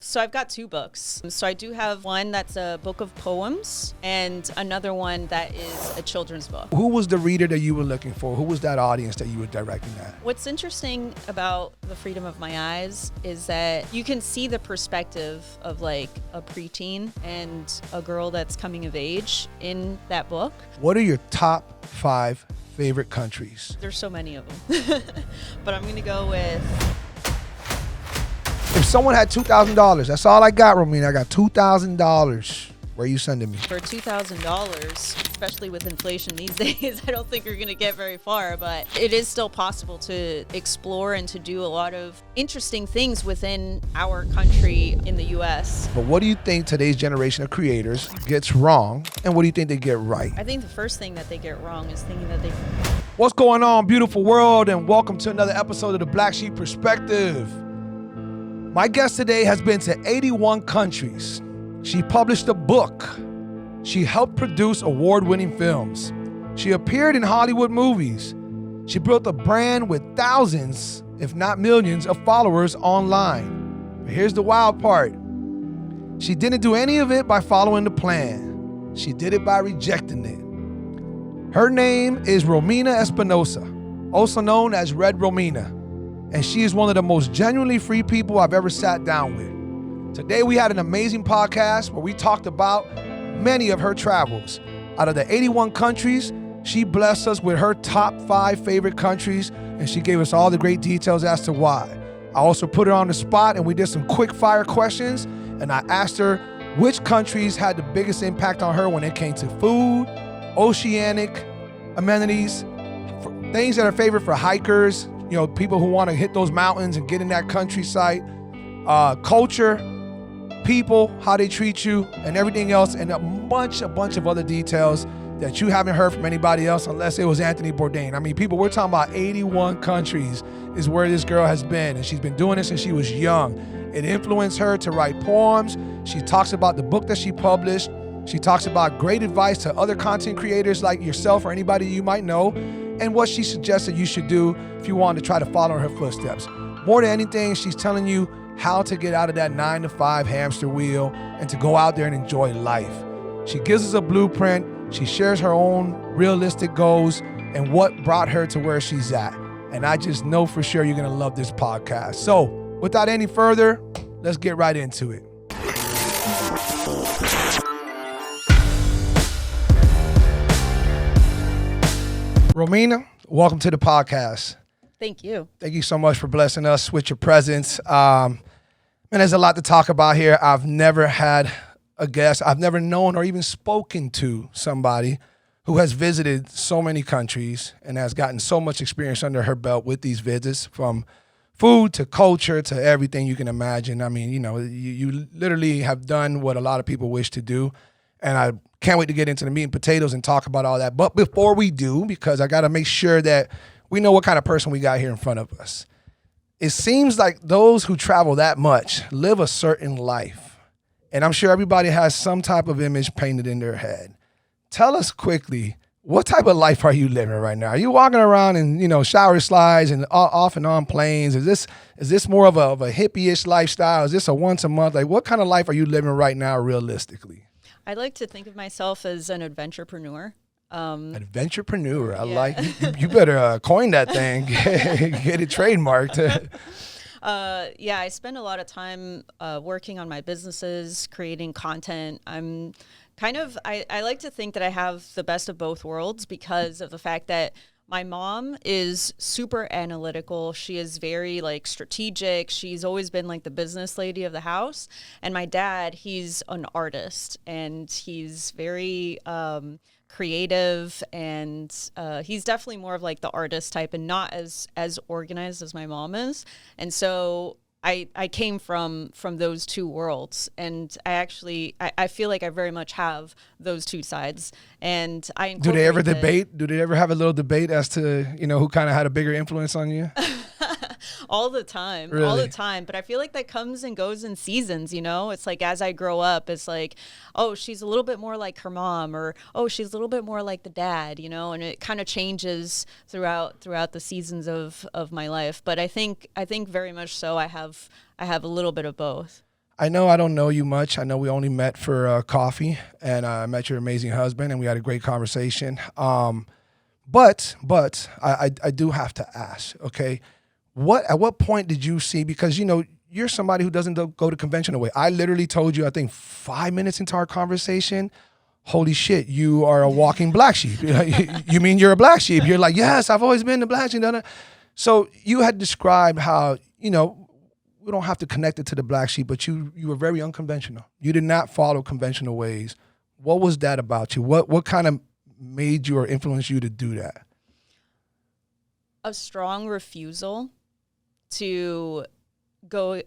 So I've got 2 books. So I do have one that's a book of poems and another one that is a children's book. Who was the reader that you were looking for? Who was that audience that you were directing at? What's interesting about The Freedom of My Eyes is that you can see the perspective of like a preteen and a girl that's coming of age in that book. What are your top 5 favorite countries? There's so many of them, but I'm gonna go with... If someone had $2,000, that's all I got, Romina. I got $2,000. Where are you sending me? For $2,000, especially with inflation these days, I don't think you're gonna get very far, but it is still possible to explore and to do a lot of interesting things within our country in the US. But what do you think today's generation of creators gets wrong, and what do you think they get right? I think the first thing that they get wrong is thinking that they... What's going on, beautiful world, and welcome to another episode of the Black Sheep Perspective. My guest today has been to 81 countries. She published a book. She helped produce award-winning films. She appeared in Hollywood movies. She built a brand with thousands, if not millions, of followers online. But here's the wild part. She didn't do any of it by following the plan. She did it by rejecting it. Her name is Romina Espinosa, also known as Red Romina. And she is one of the most genuinely free people I've ever sat down with. Today we had an amazing podcast where we talked about many of her travels. Out of the 81 countries, she blessed us with her top 5 favorite countries, and she gave us all the great details as to why. I also put her on the spot and we did some quick fire questions, and I asked her which countries had the biggest impact on her when it came to food, oceanic amenities, things that are favorite for hikers, you know, people who want to hit those mountains and get in that countryside, culture, people, how they treat you, and everything else, and a bunch of other details that you haven't heard from anybody else unless it was Anthony Bourdain. I mean, people, we're talking about 81 countries is where this girl has been, and she's been doing this since she was young. It influenced her to write poems. She talks about the book that she published. She talks about great advice to other content creators like yourself or anybody you might know, and what she suggested you should do if you want to try to follow in her footsteps. More than anything, she's telling you how to get out of that 9-to-5 hamster wheel and to go out there and enjoy life. She gives us a blueprint. She shares her own realistic goals and what brought her to where she's at. And I just know for sure you're going to love this podcast. So without any further, let's get right into it. Romina, welcome to the podcast. Thank you. Thank you so much for blessing us with your presence. And there's a lot to talk about here. I've never had a guest. I've never known or even spoken to somebody who has visited so many countries and has gotten so much experience under her belt with these visits, from food to culture to everything you can imagine. I mean, you know, you literally have done what a lot of people wish to do. And I can't wait to get into the meat and potatoes and talk about all that. But before we do, because I got to make sure that we know what kind of person we got here in front of us. It seems like those who travel that much live a certain life. And I'm sure everybody has some type of image painted in their head. Tell us quickly, what type of life are you living right now? Are you walking around in, you know, shower slides and off and on planes? Is this more of a hippie-ish lifestyle? Is this a once a month? Like, what kind of life are you living right now realistically? I like to think of myself as an adventurepreneur. Adventurepreneur, I like. You better coin that thing, get it trademarked. Yeah, I spend a lot of time working on my businesses, creating content. I'm I like to think that I have the best of both worlds because of the fact that my mom is super analytical. She is very like strategic. She's always been like the business lady of the house. And my dad, he's an artist and he's very creative, and he's definitely more of like the artist type and not as organized as my mom is. And so I came from those two worlds, and I feel like I very much have those two sides. And I do they ever debate? Do they ever have a little debate as to, you know, who kind of had a bigger influence on you? All the time, really? All the time. But I feel like that comes and goes in seasons, you know? It's like as I grow up, it's like, oh, she's a little bit more like her mom, or, oh, she's a little bit more like the dad, you know? And it kind of changes throughout the seasons of my life. But I think very much so I have a little bit of both. I know I don't know you much. I know we only met for coffee, and I met your amazing husband, and we had a great conversation. But I do have to ask, okay, at what point did you see, because, you know, you're somebody who doesn't go the conventional way. I literally told you, I think 5 minutes into our conversation, holy shit, you are a walking black sheep. You mean you're a black sheep? You're like, yes, I've always been the black sheep. So you had described how, you know, we don't have to connect it to the black sheep, but you were very unconventional. You did not follow conventional ways. What was that about you? What kind of made you or influenced you to do that? A strong refusal to go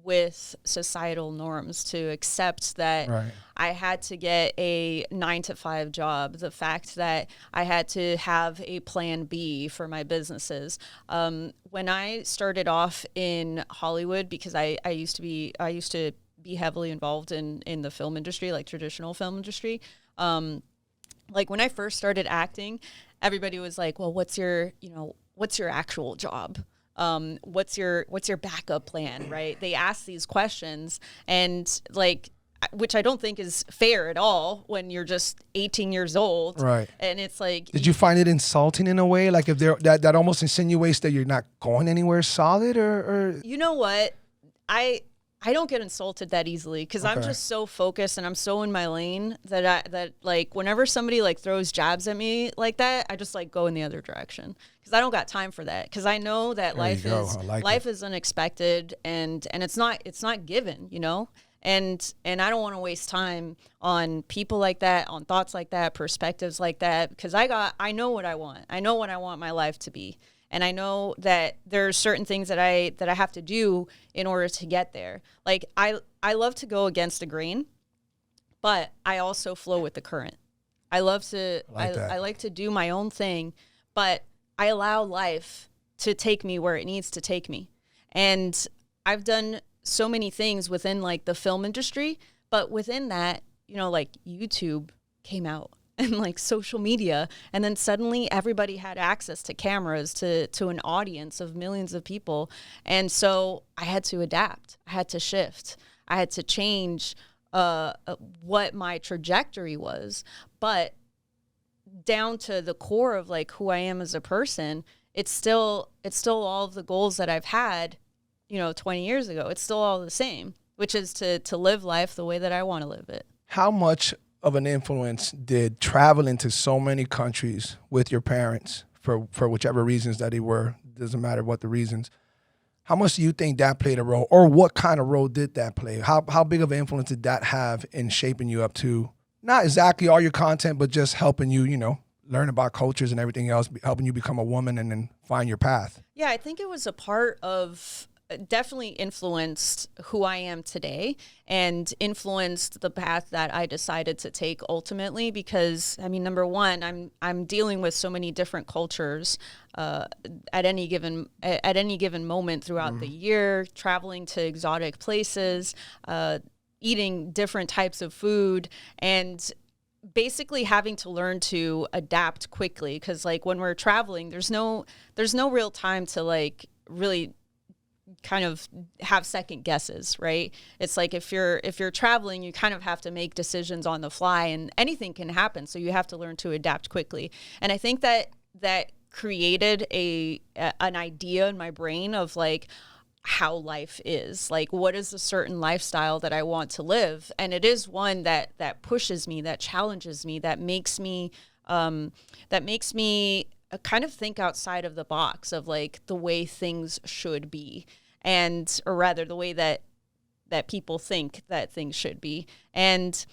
with societal norms, to accept that I had to get a 9-to-5 job, the fact that I had to have a plan B for my businesses. When I started off in Hollywood, because I used to be heavily involved in the film industry, like traditional film industry. Like when I first started acting, everybody was like, well, what's your actual job? What's your backup plan, right? They ask these questions, and like, which I don't think is fair at all when you're just 18 years old. Right. And it's like, did you find it insulting in a way? Like if that almost insinuates that you're not going anywhere solid, or you know what? I don't get insulted that easily because I'm just so focused and I'm so in my lane that like whenever somebody like throws jabs at me like that, I just like go in the other direction because I don't got time for that, because I know that life is unexpected and it's not given, you know, and I don't want to waste time on people like that, on thoughts like that, perspectives like that, because I know what I want. I know what I want my life to be. And I know that there are certain things that I have to do in order to get there. Like I love to go against the grain, but I also flow with the current. I like to do my own thing, but I allow life to take me where it needs to take me. And I've done so many things within like the film industry, but within that, you know, like YouTube came out. And like social media, and then suddenly everybody had access to cameras, to an audience of millions of people, and so I had to adapt, I had to shift, I had to change what my trajectory was, but down to the core of like who I am as a person, it's still all of the goals that I've had, you know, 20 years ago. It's still all the same, which is to live life the way that I want to live it. How much of an influence did traveling to so many countries with your parents for whichever reasons that they were, doesn't matter what the reasons, how much do you think that played a role, or what kind of role did that play? How big of an influence did that have in shaping you up to not exactly all your content, but just helping you, you know, learn about cultures and everything else, helping you become a woman and then find your path? Yeah, I think it was a part of, definitely influenced who I am today and influenced the path that I decided to take ultimately, because I mean, number one, I'm dealing with so many different cultures at any given moment throughout the year, traveling to exotic places, eating different types of food, and basically having to learn to adapt quickly, because like when we're traveling, there's no real time to like really kind of have second guesses, right? It's like if you're traveling, you kind of have to make decisions on the fly, and anything can happen, so you have to learn to adapt quickly. And I think that created an idea in my brain of like how life is, like what is a certain lifestyle that I want to live, and it is one that pushes me, that challenges me, that makes me kind of think outside of the box of like the way things should be, or rather the way that people think that things should be. And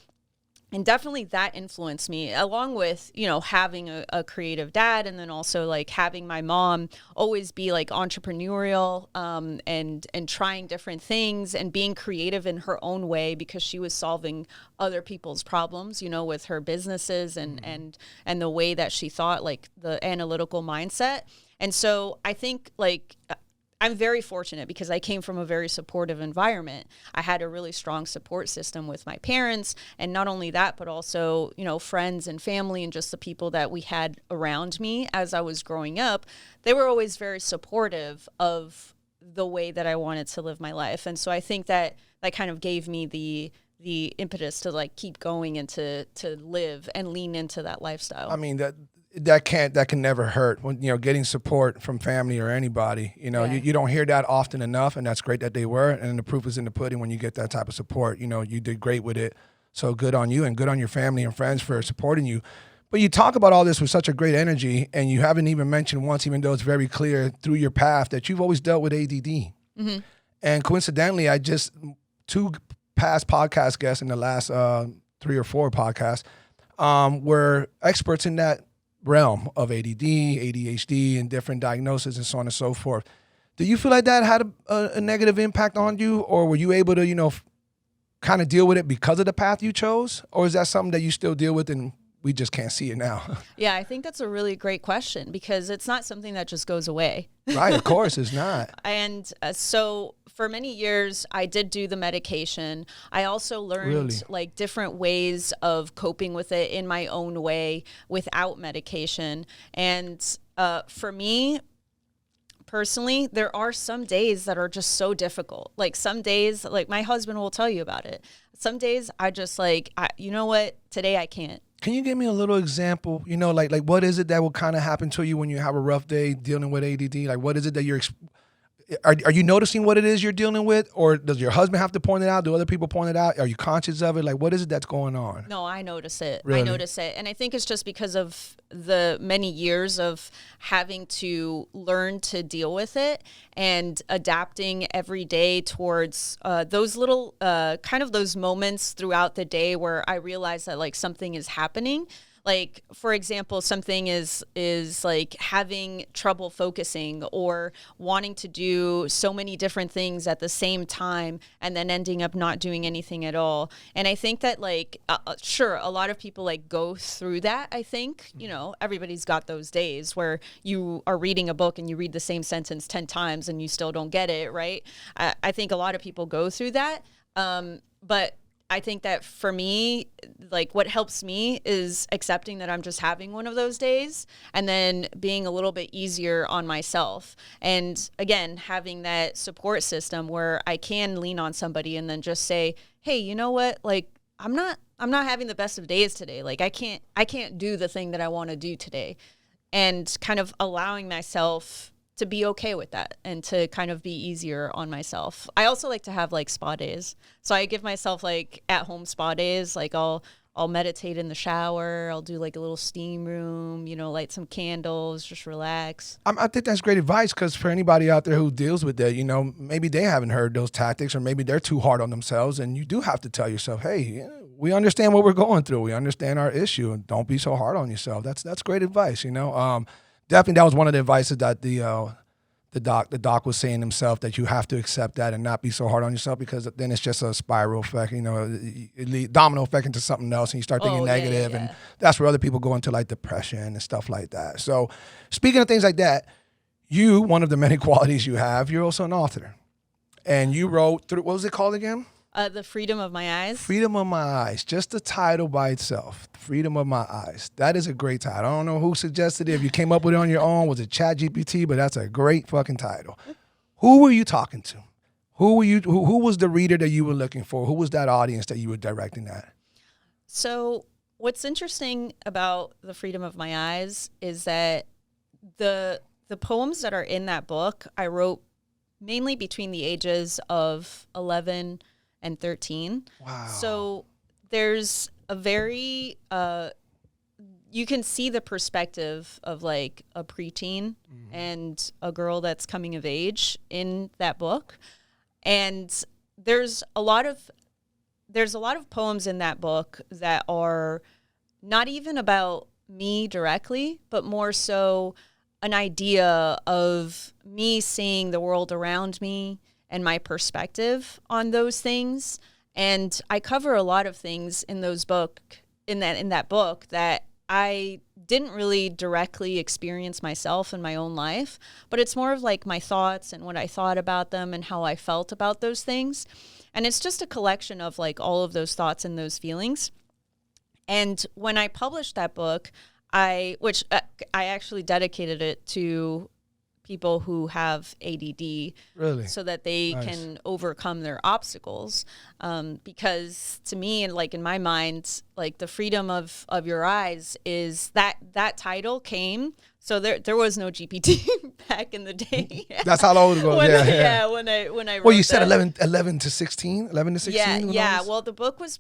definitely that influenced me, along with, you know, having a creative dad, and then also like having my mom always be like entrepreneurial, and trying different things and being creative in her own way, because she was solving other people's problems, you know, with her businesses and the way that she thought, like the analytical mindset. And so I think like I'm very fortunate because I came from a very supportive environment. I had a really strong support system with my parents, and not only that, but also, you know, friends and family and just the people that we had around me as I was growing up. They were always very supportive of the way that I wanted to live my life. And so I think that kind of gave me the impetus to like keep going and to live and lean into that lifestyle. I mean, that can never hurt when, getting support from family or anybody, you don't hear that often enough, and that's great that they were. And the proof is in the pudding when you get that type of support. You did great with it. So good on you, and good on your family and friends for supporting you. But you talk about all this with such a great energy, and you haven't even mentioned once, even though it's very clear through your path, that you've always dealt with ADD. Mm-hmm. And coincidentally, two past podcast guests in the last 3 or 4 podcasts were experts in that realm of ADD, ADHD, and different diagnoses and so on and so forth. Do you feel like that had a negative impact on you, or were you able to, kind of deal with it because of the path you chose? Or is that something that you still deal with and we just can't see it now? Yeah, I think that's a really great question, because it's not something that just goes away. Right, of course, it's not. And so for many years, I did do the medication. I also learned like different ways of coping with it in my own way without medication. And for me, personally, there are some days that are just so difficult. Like some days, like my husband will tell you about it. Some days I just you know what? Today I can't. Can you give me a little example? Like what is it that will kind of happen to you when you have a rough day dealing with ADD? Like what is it that are you noticing what it is you're dealing with? Or does your husband have to point it out? Do other people point it out? Are you conscious of it? Like what is it that's going on? No, I notice it. Really? I notice it. And I think it's just because of the many years of having to learn to deal with it and adapting every day towards those little kind of those moments throughout the day where I realize that like something is happening. Like, for example, something is like having trouble focusing or wanting to do so many different things at the same time and then ending up not doing anything at all. And I think that like, sure, a lot of people like go through that. I think, everybody's got those days where you are reading a book and you read the same sentence 10 times and you still don't get it, right? I think a lot of people go through that. But I think that for me, like what helps me is accepting that I'm just having one of those days and then being a little bit easier on myself. And again, having that support system where I can lean on somebody and then just say, hey, you know what? Like, I'm not having the best of days today. Like I can't do the thing that I want to do today, and kind of allowing myself to be okay with that and to kind of be easier on myself. I also like to have like spa days. So I give myself like at home spa days. Like I'll meditate in the shower. I'll do like a little steam room, light some candles, just relax. I think that's great advice, because for anybody out there who deals with that, maybe they haven't heard those tactics, or maybe they're too hard on themselves. And you do have to tell yourself, hey, we understand what we're going through. We understand our issue, and don't be so hard on yourself. That's great advice, Definitely, that was one of the advices that the doc was saying himself, that you have to accept that and not be so hard on yourself, because then it's just a spiral effect, domino effect into something else, and you start thinking negative, and that's where other people go into like depression and stuff like that. So speaking of things like that, one of the many qualities you have, you're also an author, and you wrote what was it called again? The Freedom of My Eyes. Freedom of My Eyes. Just the title by itself. Freedom of My Eyes. That is a great title. I don't know who suggested it. If you came up with it on your own, was it ChatGPT? But that's a great fucking title. Who were you talking to? Who was the reader that you were looking for? Who was that audience that you were directing at? So what's interesting about The Freedom of My Eyes is that the poems that are in that book I wrote mainly between the ages of 11 and 13. Wow. So there's a very, you can see the perspective of like a preteen and a girl that's coming of age in that book. And there's a lot of poems in that book that are not even about me directly, but more so an idea of me seeing the world around me and my perspective on those things. And I cover a lot of things in that book that I didn't really directly experience myself in my own life, but it's more of like my thoughts and what I thought about them and how I felt about those things. And it's just a collection of like all of those thoughts and those feelings. And when I published that book, I actually dedicated it to people who have ADD, Really? so that they can overcome their obstacles. Because to me, and like in my mind, like the freedom of your eyes is that title came. So there was no GPT back in the day. That's how old it was. When I wrote well, you said that. 11 to 16? 11 to 16? Yeah. Well, the book was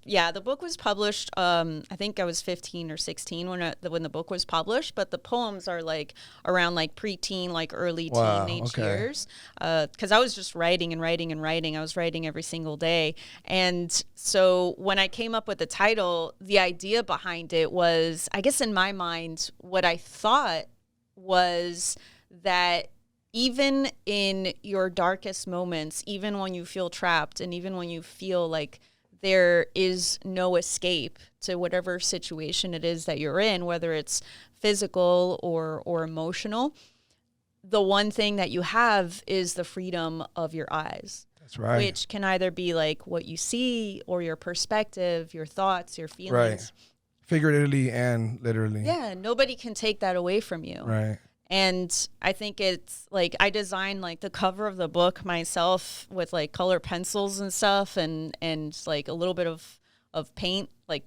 published. I think I was 15 or 16 when the book was published. But the poems are like around like preteen, like early teenage years. Because I was just writing and writing and writing. I was writing every single day. And so when I came up with the title, the idea behind it was, I guess in my mind, what I thought was that even in your darkest moments, even when you feel trapped and even when you feel like there is no escape to whatever situation it is that you're in, whether it's physical or emotional, the one thing that you have is the freedom of your eyes. That's right. Which can either be like what you see or your perspective, your thoughts, your feelings. Right. Figuratively and literally. Yeah, nobody can take that away from you. Right. And I think it's like I designed like the cover of the book myself with like color pencils and stuff and like a little bit of paint, like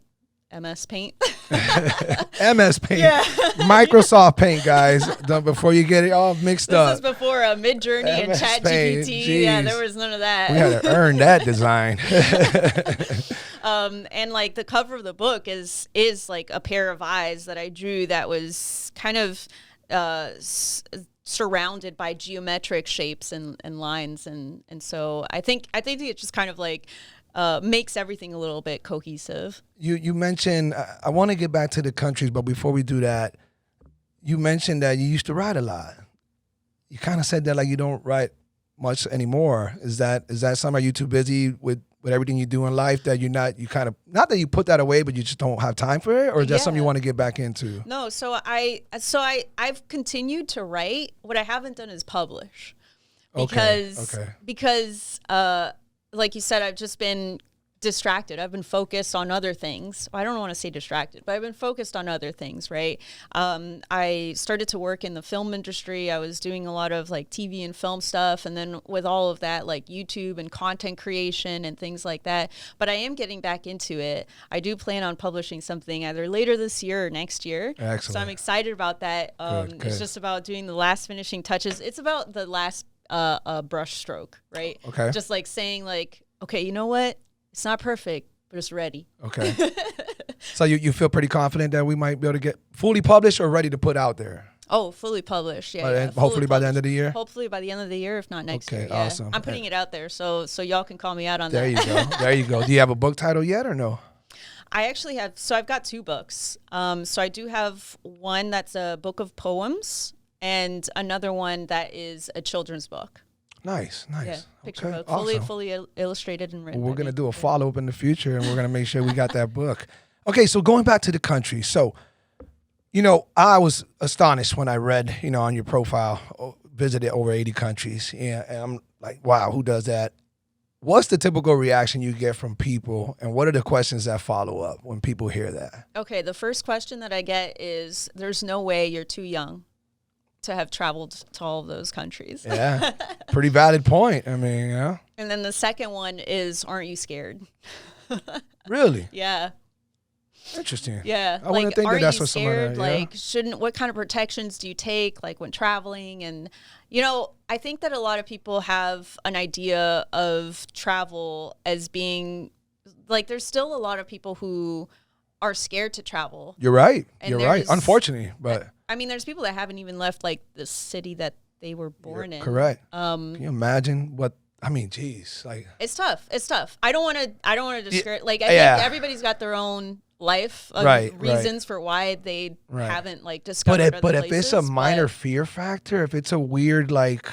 MS Paint. MS Paint. Yeah. Microsoft Paint, guys. Before you get it all mixed up. This is before Midjourney and MS ChatGPT. Yeah, there was none of that. We had to earn that design. And like the cover of the book is like a pair of eyes that I drew that was kind of surrounded by geometric shapes and lines, and so I think it just kind of like makes everything a little bit cohesive. You mentioned I want to get back to the countries, but before we do that, you mentioned that you used to write a lot. You kind of said that like you don't write much anymore. Is that something? Are you too busy with everything you do in life that not that you put that away, but you just don't have time for it, or is that something you want to get back into? No, so I've continued to write. What I haven't done is publish, because like you said, I've just been distracted. I've been focused on other things. I don't want to say distracted, but I've been focused on other things, right? I started to work in the film industry. I was doing a lot of like TV and film stuff. And then with all of that, like YouTube and content creation and things like that. But I am getting back into it. I do plan on publishing something either later this year or next year. Excellent. So I'm excited about that. Good. It's just about doing the last finishing touches. It's about the last brush stroke, right? Okay. Just like saying like, okay, you know what? It's not perfect, but it's ready. Okay. So you feel pretty confident that we might be able to get fully published or ready to put out there? Oh, fully published. Hopefully by the end of the year? Hopefully by the end of the year, if not next year. Okay, awesome. I'm putting it out there, so y'all can call me out on there that. There you go. Do you have a book title yet or no? I actually have. So I've got 2 books. So I do have one that's a book of poems and another one that is a children's book. Nice. Yeah, picture Okay, book, awesome. fully illustrated and written. Well, we're going to do a follow-up in the future, and we're going to make sure we got that book. Okay, so going back to the country. So, I was astonished when I read, on your profile, visited over 80 countries. Yeah, and I'm like, wow, who does that? What's the typical reaction you get from people, and what are the questions that follow up when people hear that? Okay, the first question that I get is, there's no way you're too young to have traveled to all of those countries. Yeah, pretty valid point. I mean, yeah. And then the second one is, aren't you scared? Really? Yeah. Interesting. Yeah. I wouldn't think that's what scared? someone. Yeah. What kind of protections do you take, like when traveling? And, I think that a lot of people have an idea of travel as being, like, there's still a lot of people who are scared to travel. You're right. And You're right. Unfortunately, but. I mean, there's people that haven't even left like the city that they were born in. Correct. Can you imagine what? I mean, geez, like it's tough. I don't want to discourage. Like I think everybody's got their own life of reasons for why they haven't like discovered. But if it's a minor fear factor, if it's a weird like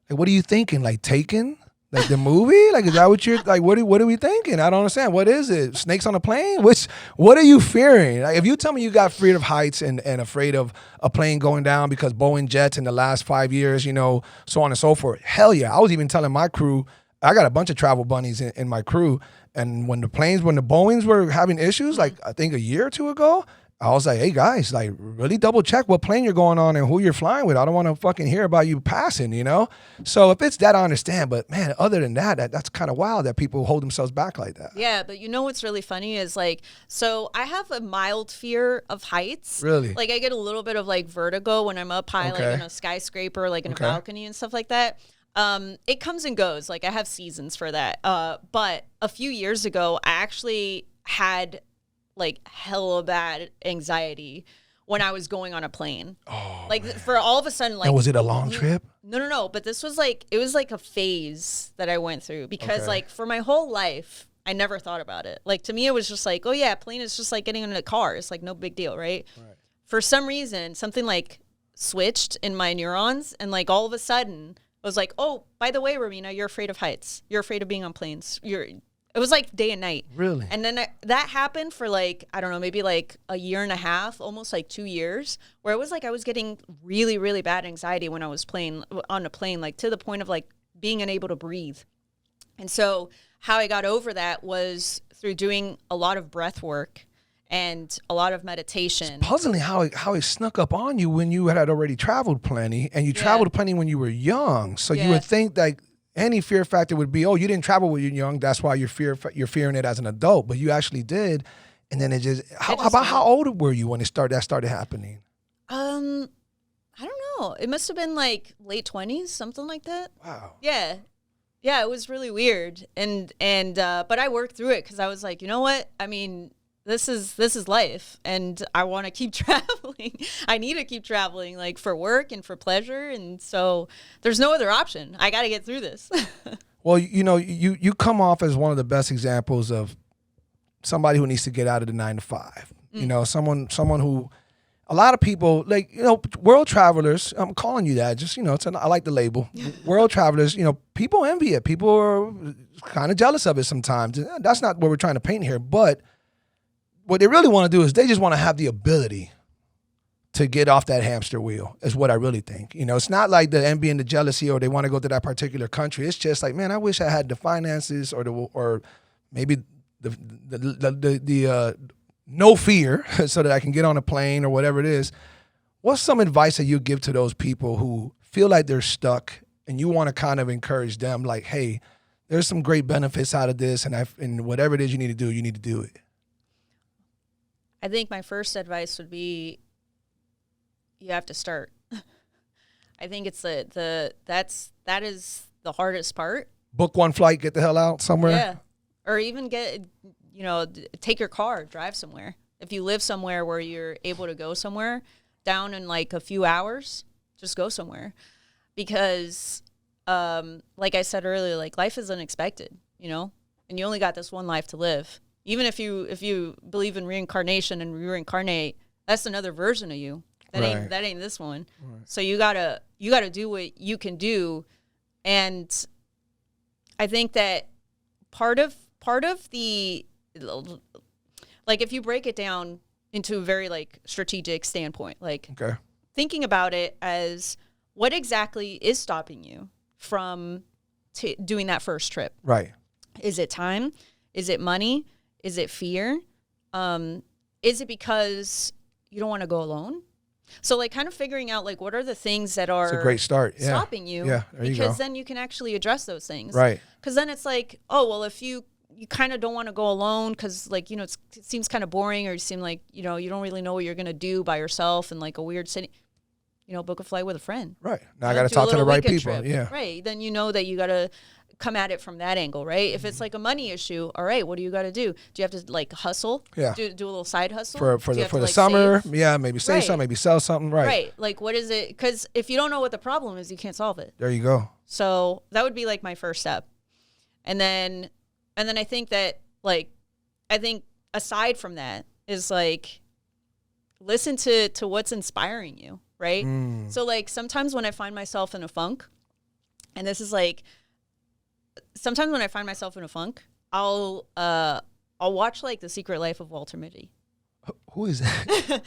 what are you thinking? Like Taken? Like the movie? Like, is that what you're like? What are we thinking? I don't understand. What is it? Snakes on a plane? What are you fearing? Like, if you tell me you got afraid of heights and afraid of a plane going down because Boeing jets in the last 5 years, so on and so forth. Hell yeah. I was even telling my crew, I got a bunch of travel bunnies in my crew. And when the Boeings were having issues, like I think a year or 2 ago, I was like, hey guys, like really double check what plane you're going on and who you're flying with. I don't want to fucking hear about you passing, you know? So if it's that, I understand. But man, other than that, that's kind of wild that people hold themselves back like that. Yeah, but you know what's really funny is like, so I have a mild fear of heights. Really? Like I get a little bit of like vertigo when I'm up high, Okay. like in a skyscraper, like in a balcony and stuff like that. It comes and goes. Like I have seasons for that. But a few years ago, I actually had like hella bad anxiety when I was going on a plane. Oh, like for all of a sudden, like, and was it a long trip? No. But this was like, it was like a phase that I went through because like for my whole life, I never thought about it. Like to me, it was just like, oh yeah, plane is just like getting in a car. It's like no big deal, right? For some reason, something like switched in my neurons, and like all of a sudden, I was like, oh, by the way, Romina, you're afraid of heights. You're afraid of being on planes. It was like day and night. Really? And then that happened for like, I don't know, maybe like a year and a half, almost like 2 years, where it was like I was getting really, really bad anxiety when I was on a plane, like to the point of like being unable to breathe. And so how I got over that was through doing a lot of breath work and a lot of meditation. It's puzzling how it snuck up on you when you had already traveled plenty, and you traveled plenty when you were young. So you would think that any fear factor would be, oh, you didn't travel when you were young, that's why you're fearing it as an adult, but you actually did. And then how old were you when that started happening? I don't know. It must have been like late 20s, something like that. Wow. Yeah. Yeah, it was really weird. And but I worked through it because I was like, you know what? I mean, this is life, and I want to keep traveling. I need to keep traveling, like for work and for pleasure, and so there's no other option. I got to get through this. Well, you know, you come off as one of the best examples of somebody who needs to get out of the 9 to 5. You know, someone who, a lot of people, like, you know, world travelers, I'm calling you that, just, you know, I like the label. World travelers, you know, people envy it. People are kind of jealous of it sometimes. That's not what we're trying to paint here, but what they really want to do is they just want to have the ability to get off that hamster wheel, is what I really think. You know, it's not like the envy and the jealousy or they want to go to that particular country. It's just like, man, I wish I had the finances or maybe the no fear so that I can get on a plane or whatever it is. What's some advice that you give to those people who feel like they're stuck and you want to kind of encourage them, like, hey, there's some great benefits out of this, and whatever it is you need to do it? I think my first advice would be you have to start. I think it's that is the hardest part. Book one flight, get the hell out somewhere. Yeah. Or even take your car, drive somewhere. If you live somewhere where you're able to go somewhere down in like a few hours, just go somewhere. Because like I said earlier, like life is unexpected, you know, and you only got this one life to live. Even if you believe in reincarnation and reincarnate, that's another version of you. That ain't this one. Right. So you gotta do what you can do, and I think that part of the, like, if you break it down into a very like strategic standpoint, like thinking about it as what exactly is stopping you from doing that first trip. Right. Is it time? Is it money? Is it fear? Is it because you don't want to go alone? So like kind of figuring out like what are the things that are it's a great start. stopping you. Yeah, there you go. Because then you can actually address those things. Right. Because then it's like, oh, well, if you kind of don't want to go alone because like, you know, it seems kind of boring, or you seem like, you know, you don't really know what you're going to do by yourself in like a weird city, you know, book a flight with a friend. Right. Now I got to talk to the right people. Trip. Yeah. Right. Then you know that you got to come at it from that angle, right? If it's like a money issue, all right, what do you got to do? Do you have to like hustle? Yeah. Do a little side hustle for the summer? Save? Yeah, maybe save something, maybe sell something. Right. Right. Like what is it? Because if you don't know what the problem is, you can't solve it. There you go. So that would be like my first step, and then I think that like aside from that is like listen to what's inspiring you, right? So like sometimes when I find myself in a funk, and this is like. Sometimes when I find myself in a funk, I'll watch like The Secret Life of Walter Mitty. Who is that?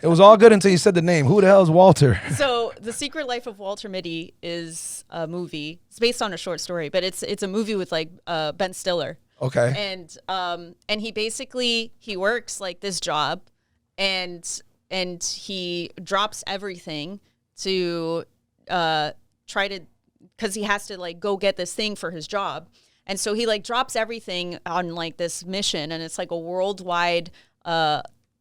It was all good until you said the name. Who the hell is Walter? So The Secret Life of Walter Mitty is a movie. It's based on a short story, but it's a movie with like Ben Stiller. Okay. And he basically works like this job and he drops everything to try to, because he has to like go get this thing for his job. And so he like drops everything on like this mission, and it's like a worldwide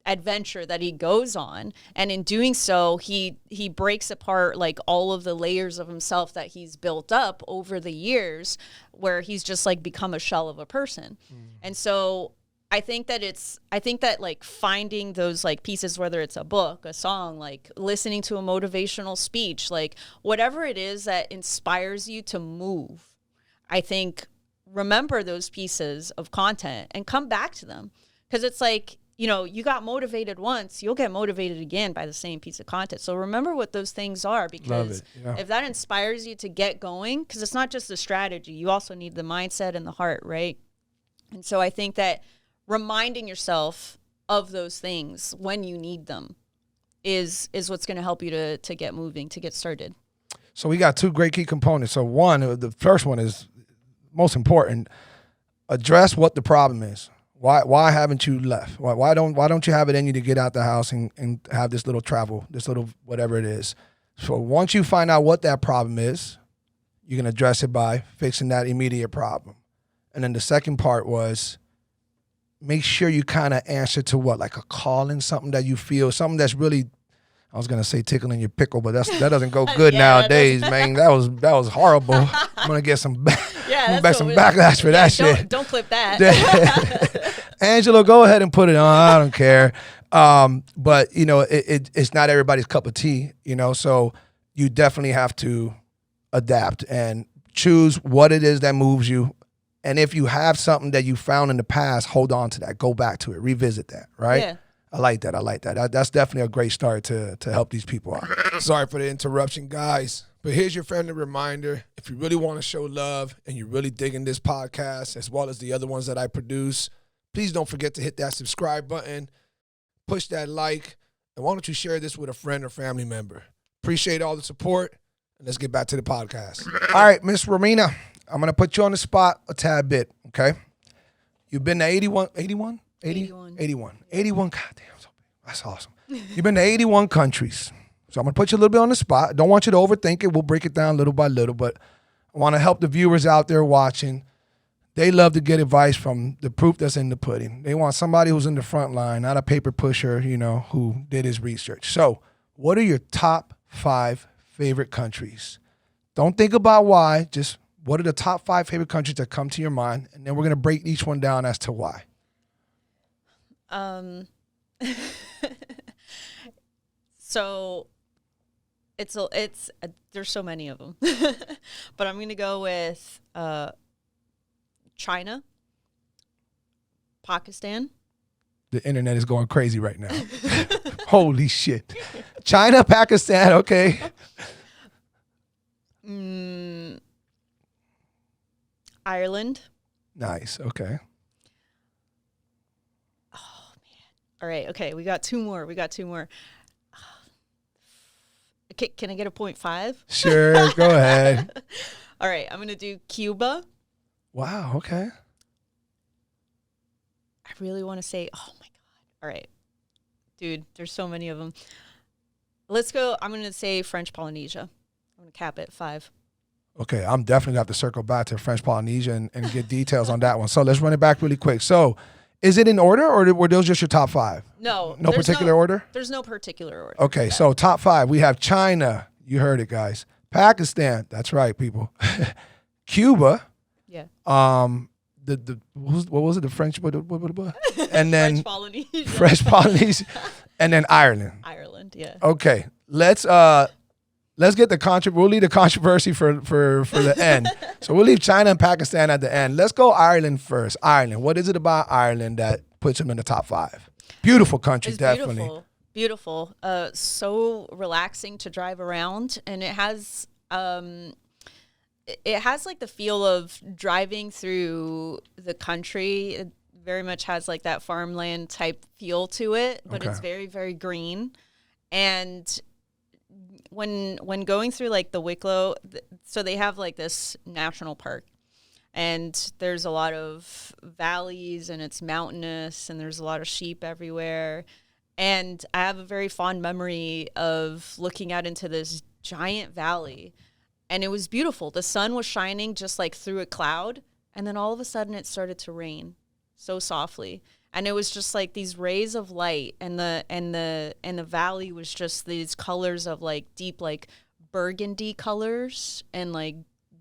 adventure that he goes on. And in doing so, he breaks apart like all of the layers of himself that he's built up over the years, where he's just like become a shell of a person. And so I think that like finding those like pieces, whether it's a book, a song, like listening to a motivational speech, like whatever it is that inspires you to move, I think remember those pieces of content and come back to them. Because it's like, you know, you got motivated once, you'll get motivated again by the same piece of content. So remember what those things are, because if that inspires you to get going, because it's not just the strategy, you also need the mindset and the heart, right? And so I think that reminding yourself of those things when you need them is what's going to help you to get moving, to get started. So we got two great key components. So one, the first one is most important. Address what the problem is. Why haven't you left? Why don't you have it in you to get out the house and have this little travel, this little whatever it is? So once you find out what that problem is, you can address it by fixing that immediate problem. And then the second part was make sure you kind of answer to what, like a calling, something that you feel, something that's really, I was gonna say tickling your pickle, but that doesn't go good nowadays, man. That was horrible. I'm gonna get some backlash for that shit. Don't clip that. Angelo, go ahead and put it on. I don't care. But you know, it's not everybody's cup of tea, you know, so you definitely have to adapt and choose what it is that moves you. And if you have something that you found in the past, hold on to that. Go back to it. Revisit that, right? Yeah. I like that. That's definitely a great start to help these people out. Sorry for the interruption, guys. But here's your friendly reminder. If you really want to show love and you're really digging this podcast as well as the other ones that I produce, please don't forget to hit that subscribe button, push that like, and why don't you share this with a friend or family member? Appreciate all the support, and let's get back to the podcast. All right, Miss Romina, I'm going to put you on the spot a tad bit, okay? You've been to 81? 81. God damn, that's awesome. You've been to 81 countries. So I'm going to put you a little bit on the spot. I don't want you to overthink it. We'll break it down little by little, but I want to help the viewers out there watching. They love to get advice from the proof that's in the pudding. They want somebody who's in the front line, not a paper pusher, you know, who did his research. So what are your top 5 favorite countries? Don't think about why, just what are the top 5 favorite countries that come to your mind? And then we're going to break each one down as to why. So it's there's so many of them, but I'm going to go with China, Pakistan. The internet is going crazy right now. Holy shit. China, Pakistan, okay. Ireland. Nice, okay. Oh, man. All right, okay, we got two more. Okay, can I get a 0.5? Sure, go ahead. All right, I'm going to do Cuba. Wow, okay. I really want to say, oh my God. All right. Dude, there's so many of them. Let's go. I'm going to say French Polynesia. I'm going to cap it 5. Okay, I'm definitely going to have to circle back to French Polynesia and get details on that one. So let's run it back really quick. So is it in order or were those just your top 5? No. No particular order? There's no particular order. Okay, so top 5. We have China. You heard it, guys. Pakistan. That's right, people. Cuba. Yeah. What was it? The French, and then French Polynesia. French Polynesia, and then Ireland. Ireland, yeah. Okay, let's get we'll leave the controversy for the end. So we'll leave China and Pakistan at the end. Let's go Ireland first. Ireland. What is it about Ireland that puts them in the top 5? Beautiful country, it's definitely. Beautiful. So relaxing to drive around, and it has like the feel of driving through the country. It very much has like that farmland type feel to it, but It's very, very green. And when going through like the Wicklow, so they have like this national park, and there's a lot of valleys, and it's mountainous, and there's a lot of sheep everywhere. And I have a very fond memory of looking out into this giant valley, and it was beautiful. The sun was shining just like through a cloud, and then all of a sudden it started to rain so softly. And it was just like these rays of light, and the valley was just these colors of like deep like burgundy colors and like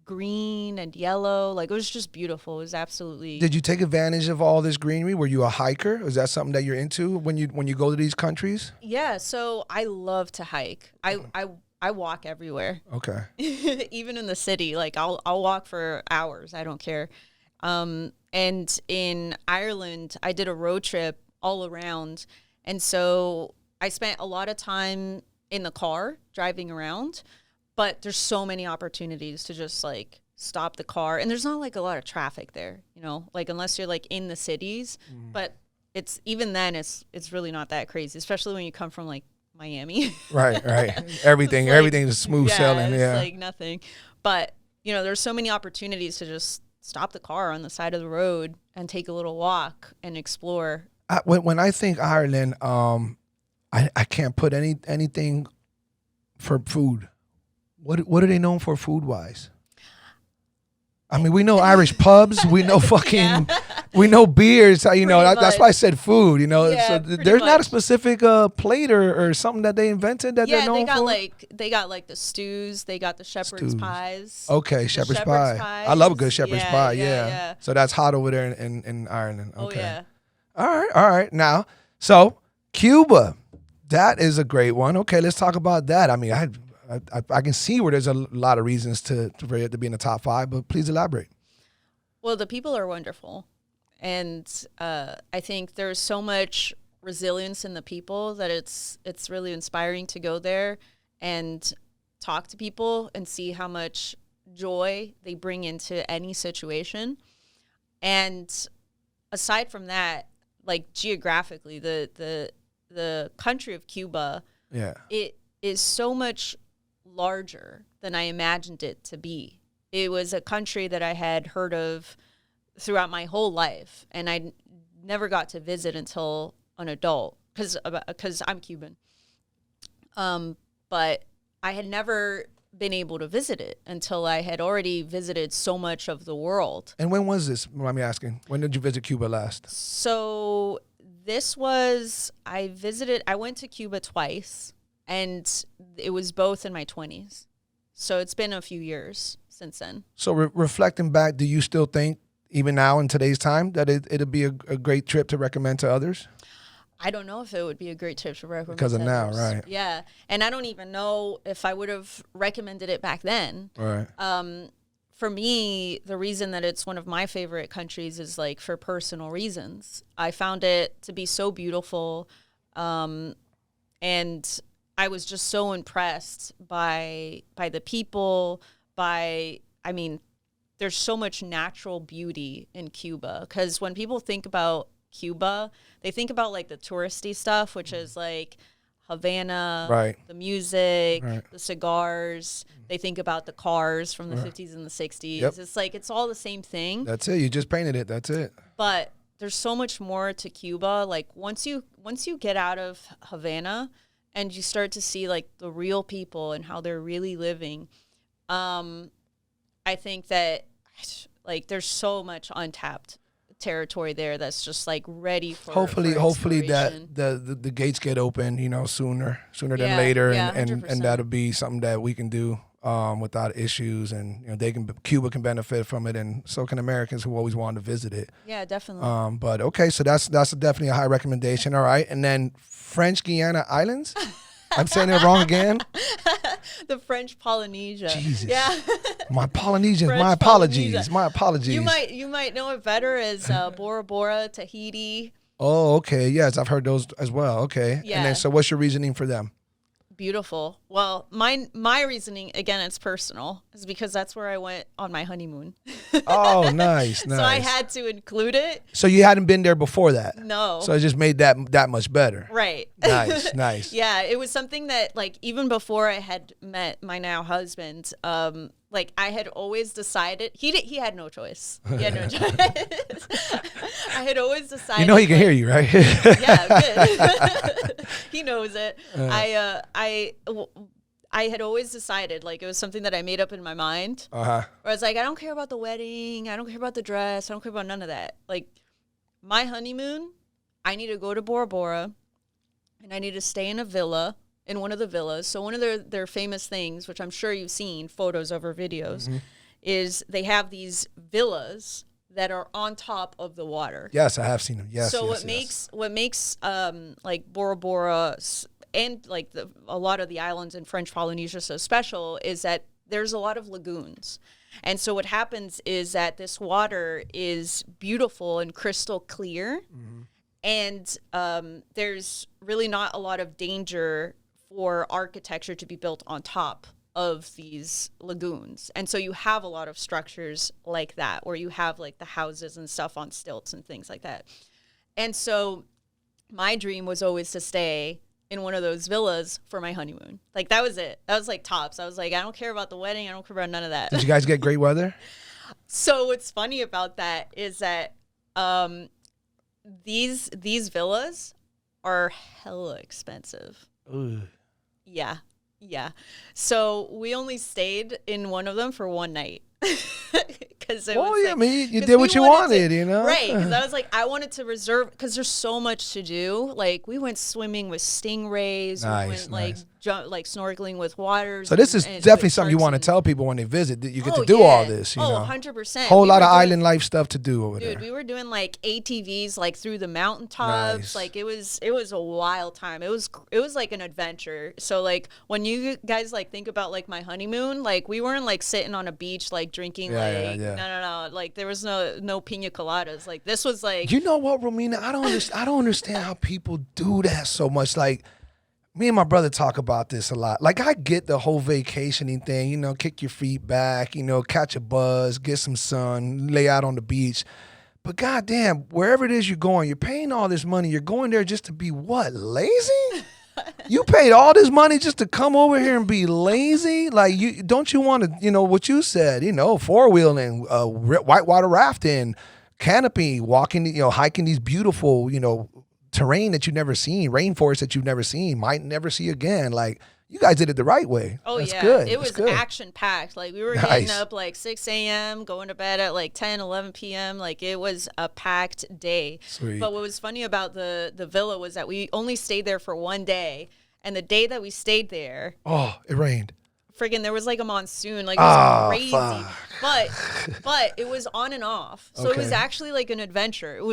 green and yellow. Like, it was just beautiful. It was absolutely. Did you take advantage of all this greenery? Were you a hiker? Is that something that you're into when you go to these countries? Yeah, so I love to hike. I walk everywhere. Okay. Even in the city, like I'll walk for hours. I don't care. And in Ireland, I did a road trip all around, and so I spent a lot of time in the car driving around. But there's so many opportunities to just like stop the car, and there's not like a lot of traffic there, you know, like unless you're like in the cities. But it's even then it's really not that crazy, especially when you come from like Miami. Right. Everything like, everything's smooth sailing. It's Yeah. like nothing. But you know, there's so many opportunities to just stop the car on the side of the road and take a little walk and explore. When I think Ireland, I can't put anything for food. What are they known for food wise? I mean, we know Irish pubs, we know fucking, we know beers. You know, that's why I said food. You know, Yeah, so pretty there's not a much. specific plate or something that they invented that they're known they got for. they got like the stews, they got the shepherd's Stews. pies. Okay, The shepherd's shepherd's pie. I love a good shepherd's Yeah, pie. yeah, Yeah. yeah. So that's hot over there in Ireland. Oh Okay. yeah. All right. Now, so Cuba, that is a great one. Okay, let's talk about that. I mean, I can see where there's a lot of reasons for it to be in the top 5, but please elaborate. Well, the people are wonderful, and I think there's so much resilience in the people that it's really inspiring to go there and talk to people and see how much joy they bring into any situation. And aside from that, like geographically, the country of Cuba, Yeah. it is so much larger than I imagined it to be. It was a country that I had heard of throughout my whole life, and I never got to visit until an adult because I'm Cuban. But I had never been able to visit it until I had already visited so much of the world. And when was this? Let me asking. When did you visit Cuba last? So I went to Cuba twice, and it was both in my 20s. So it's been a few years since then. So reflecting back, do you still think, even now in today's time, that it'd be a great trip to recommend to others? I don't know if it would be a great trip to recommend. Because of to now, others. right. Yeah. And I don't even know if I would have recommended it back then. Right. For me, the reason that it's one of my favorite countries is like for personal reasons. I found it to be so beautiful. And I was just so impressed by the people, there's so much natural beauty in Cuba. Because when people think about Cuba, they think about like the touristy stuff, which is like Havana, Right. the music, Right. the cigars. They think about the cars from the 50s and the 60s. Yep. It's like, it's all the same thing. That's it. You just painted it. That's it. But there's so much more to Cuba. Like once you get out of Havana and you start to see like the real people and how they're really living, I think that like there's so much untapped territory there that's just like ready for Hopefully exploration. that the gates get open, you know, sooner than Yeah, later, yeah, and 100%. that'll be something that we can do without issues, and you know Cuba can benefit from it, and so can Americans who always wanted to visit it. Yeah, definitely. But okay, so that's definitely a high recommendation. All right, and then French Guiana Islands. I'm saying it wrong again. The French Polynesia. Jesus. Yeah. My Polynesians. French My apologies. Polynesia. My apologies. You might know it better as Bora, Tahiti. Oh, okay. Yes, I've heard those as well. Okay. And Yeah. then, so what's your reasoning for them? Beautiful. Well, my reasoning, again, it's personal, is because that's where I went on my honeymoon. Oh, nice, nice. So I had to include it. So you hadn't been there before that? No. So it just made that much better. Right. Nice, nice. Yeah, it was something that, like, even before I had met my now husband, like, I had always decided he had no choice. He had no choice. I I had always decided. You know he can hear you, right? Yeah, good. He knows it. I had always decided, like, it was something that I made up in my mind. Where I was like, I don't care about the wedding. I don't care about the dress. I don't care about none of that. Like, my honeymoon, I need to go to Bora Bora, and I need to stay in a villa, in one of the villas. So one of their famous things, which I'm sure you've seen photos of or videos, is they have these villas that are on top of the water. Yes, I have seen them. Yes. So yes, what makes like Bora Bora and like a lot of the islands in French Polynesia so special is that there's a lot of lagoons. And so what happens is that this water is beautiful and crystal clear. And there's really not a lot of danger for architecture to be built on top of these lagoons. And so you have a lot of structures like that, where you have like the houses and stuff on stilts and things like that. And so my dream was always to stay in one of those villas for my honeymoon. Like, that was it. That was like tops. I was like, I don't care about the wedding. I don't care about none of that. Did you guys get great weather? So what's funny about that is that these villas are hella expensive. Ooh. Yeah. So we only stayed in one of them for one night. Because I mean, you did what you wanted, you know? Right, because I was like, I wanted to reserve, because there's so much to do. Like, we went swimming with stingrays. Nice, we went, like snorkeling with waters. So this is definitely something you want to tell people when they visit, that you get to do all this, you know? 100%. Whole lot of island life stuff to do over there. Dude, we were doing, like, ATVs, like, through the mountaintops. Nice. Like, it was a wild time. It was like an adventure. So, like, when you guys, like, think about, like, my honeymoon, like, we weren't, like, sitting on a beach, like, drinking, no. Like, there was no pina coladas. Like, this was, like... You know what, Romina? I don't understand how people do that so much. Like, me and my brother talk about this a lot. Like, I get the whole vacationing thing, you know, kick your feet back, you know, catch a buzz, get some sun, lay out on the beach. But goddamn, wherever it is you're going, you're paying all this money. You're going there just to be what, lazy? You paid all this money just to come over here and be lazy? Like, don't you want to, you know, what you said, you know, four-wheeling, whitewater rafting, canopy, walking, you know, hiking these beautiful, you know, terrain that you've never seen, rainforest that you've never seen, might never see again. Like, you guys did it the right way. Oh, That's yeah. good. It was action-packed. Like, we were getting up, like, 6 a.m., going to bed at, like, 10, 11 p.m. Like, it was a packed day. Sweet. But what was funny about the villa was that we only stayed there for one day. And the day that we stayed there... Oh, it rained. Friggin', there was, like, a monsoon. Like, it was crazy. Fuck. But it was on and off. So it was actually, like, an adventure. It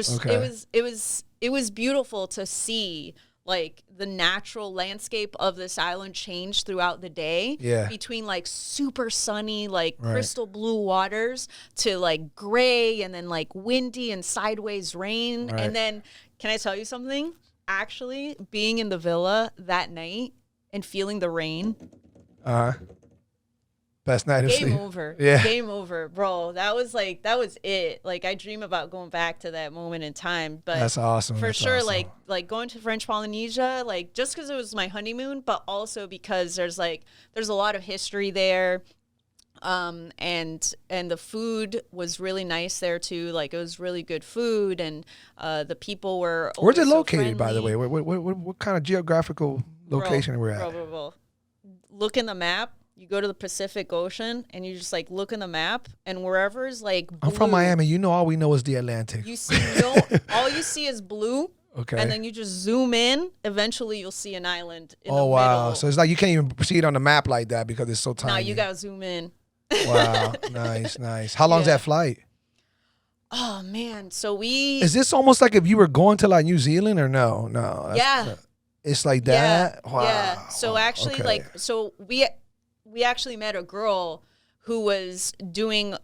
was beautiful to see... like the natural landscape of this island changed throughout the day between like super sunny, like crystal blue waters to like gray and then like windy and sideways rain. And then, can I tell you something? Actually, being in the villa that night and feeling the rain. Best night of sleep. Game over. Yeah. Game over, bro. That was it. Like, I dream about going back to that moment in time. But that's awesome. For sure, awesome. like going to French Polynesia, like just because it was my honeymoon, but also because there's a lot of history there. And the food was really nice there too. Like, it was really good food, and the people were. Where's it so located, by the way? What kind of geographical location are we at? Bro. Look in the map. You go to the Pacific Ocean and you just like look in the map, and wherever is like blue, I'm from Miami. You know, all we know is the Atlantic. You see all you see is blue. Okay. And then you just zoom in. Eventually, you'll see an island in the middle. Oh, wow. So it's like you can't even see it on the map like that because it's so tiny. No, you got to zoom in. Wow. Nice. How long's that flight? Oh, man. So Is this almost like if you were going to like New Zealand or no? No. It's like that? Yeah. Wow. Yeah. So actually, we actually met a girl who was doing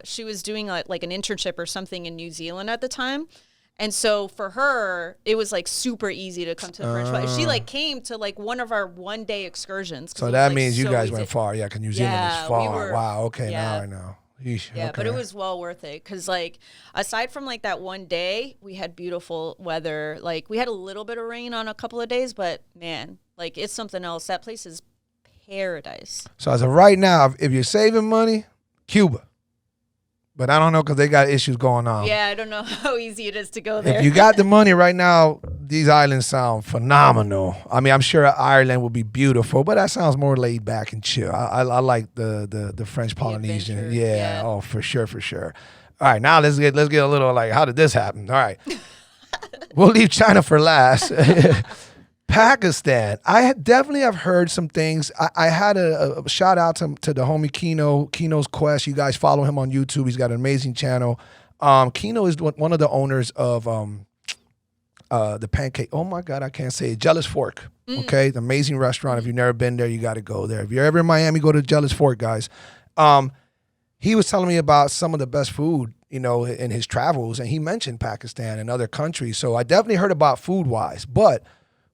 she was doing like an internship or something in New Zealand at the time. And so for her, it was like super easy to come to the French. She like came to like one of our one-day excursions. So that means you guys went far. Yeah, because New Zealand is far. Wow. Okay. Now I know. Yeesh, yeah, but it was well worth it because, like, aside from like that one day, we had beautiful weather. Like, we had a little bit of rain on a couple of days, but man, like, it's something else. That place is paradise. So as of right now, if you're saving money, Cuba. But I don't know because they got issues going on. Yeah, I don't know how easy it is to go there. If you got the money right now, these islands sound phenomenal. I mean, I'm sure Ireland would be beautiful, but that sounds more laid back and chill. I like the French Polynesian. Yeah. Oh, for sure, for sure. All right, now let's get a little like, how did this happen? All right. We'll leave China for last. Pakistan. I definitely have heard some things. I had a shout out to the homie Kino's Quest. You guys follow him on YouTube. He's got an amazing channel. Kino is one of the owners of the pancake. Oh my God, I can't say it. Jealous Fork. Okay, the amazing restaurant. If you've never been there, you got to go there. If you're ever in Miami, go to Jealous Fork, guys. He was telling me about some of the best food, in his travels, and he mentioned Pakistan and other countries. So I definitely heard about food wise, but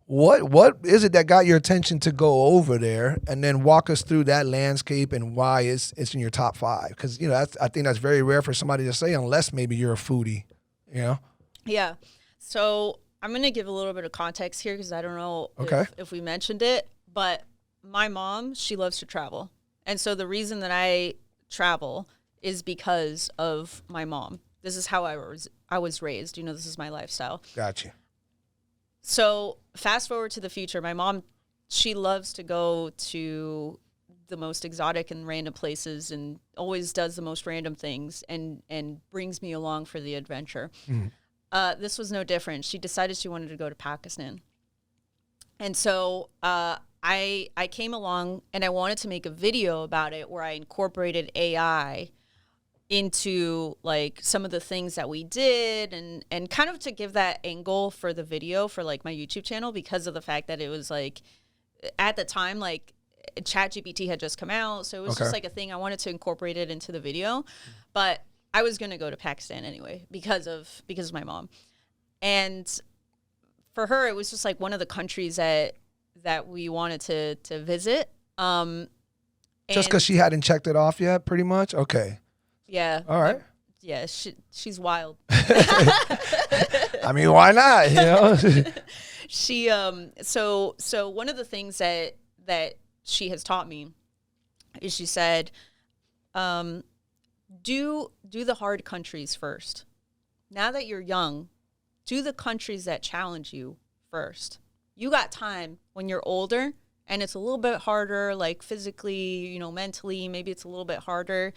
what is it that got your attention to go over there, and then walk us through that landscape and why it's in your top 5? Because I think that's very rare for somebody to say, unless maybe you're a foodie. Yeah. So I'm gonna give a little bit of context here because I don't know if we mentioned it, but my mom, she loves to travel, and so the reason that I travel is because of my mom. This is how I was raised. This is my lifestyle. Gotcha. So fast forward to the future, my mom, she loves to go to the most exotic and random places and always does the most random things and brings me along for the adventure. This was no different. She decided she wanted to go to Pakistan. And so I came along and I wanted to make a video about it where I incorporated AI into like some of the things that we did and kind of to give that angle for the video for like my YouTube channel, because of the fact that it was like at the time like ChatGPT had just come out, so it was just like a thing I wanted to incorporate it into the video. But I was going to go to Pakistan anyway because of my mom, and for her it was just like one of the countries that we wanted to visit, just because she hadn't checked it off yet, pretty much. Okay. Yeah. All right. Yeah, she's wild. I mean, why not? She so one of the things that she has taught me is she said, do the hard countries first. Now that you're young, do the countries that challenge you first. You got time when you're older and it's a little bit harder, like physically, mentally, maybe it's a little bit harder.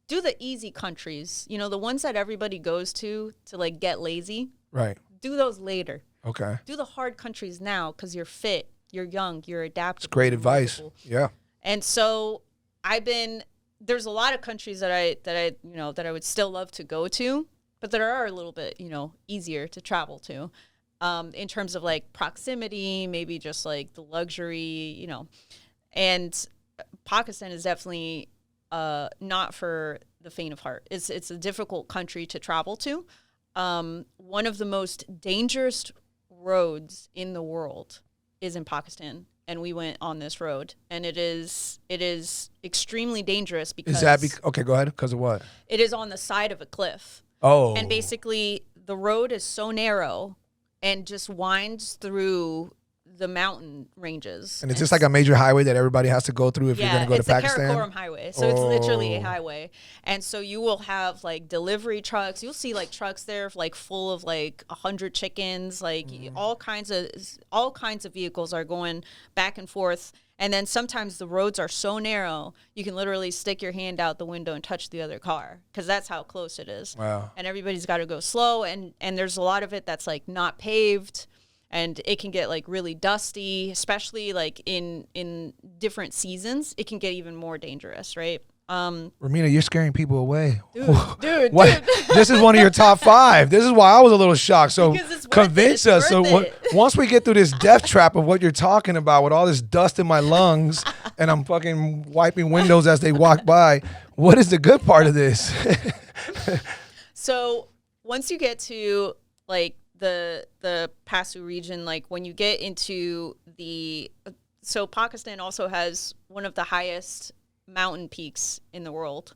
Do the easy countries, the ones that everybody goes to like get lazy. Right. Do those later. Okay. Do the hard countries now because you're fit, you're young, you're adaptable. It's great advice. Yeah. And so there's a lot of countries that I would still love to go to, but that are a little bit, easier to travel to, in terms of like proximity, maybe just like the luxury, and Pakistan is definitely not for the faint of heart. It's a difficult country to travel to. One of the most dangerous roads in the world is in Pakistan, and we went on this road, and it is extremely dangerous because is that okay? Go ahead. Because of what? It is on the side of a cliff. Oh, and basically the road is so narrow and just winds through the mountain ranges. And it's just like a major highway that everybody has to go through if you're going to go to Pakistan? Yeah, it's the Karakoram highway. So it's literally a highway. And so you will have like delivery trucks. You'll see like trucks there like full of like 100 chickens, like all kinds of vehicles are going back and forth. And then sometimes the roads are so narrow, you can literally stick your hand out the window and touch the other car because that's how close it is. Wow. And everybody's got to go slow. And there's a lot of it that's like not paved. And it can get like really dusty, especially like in different seasons. It can get even more dangerous, right? Romina, you're scaring people away. Dude. This is one of your top 5. This is why I was a little shocked. So convince us. So once we get through this death trap of what you're talking about with all this dust in my lungs and I'm fucking wiping windows as they walk by, what is the good part of this? So once you get to like the Pasu region, like when you get into so Pakistan also has one of the highest mountain peaks in the world.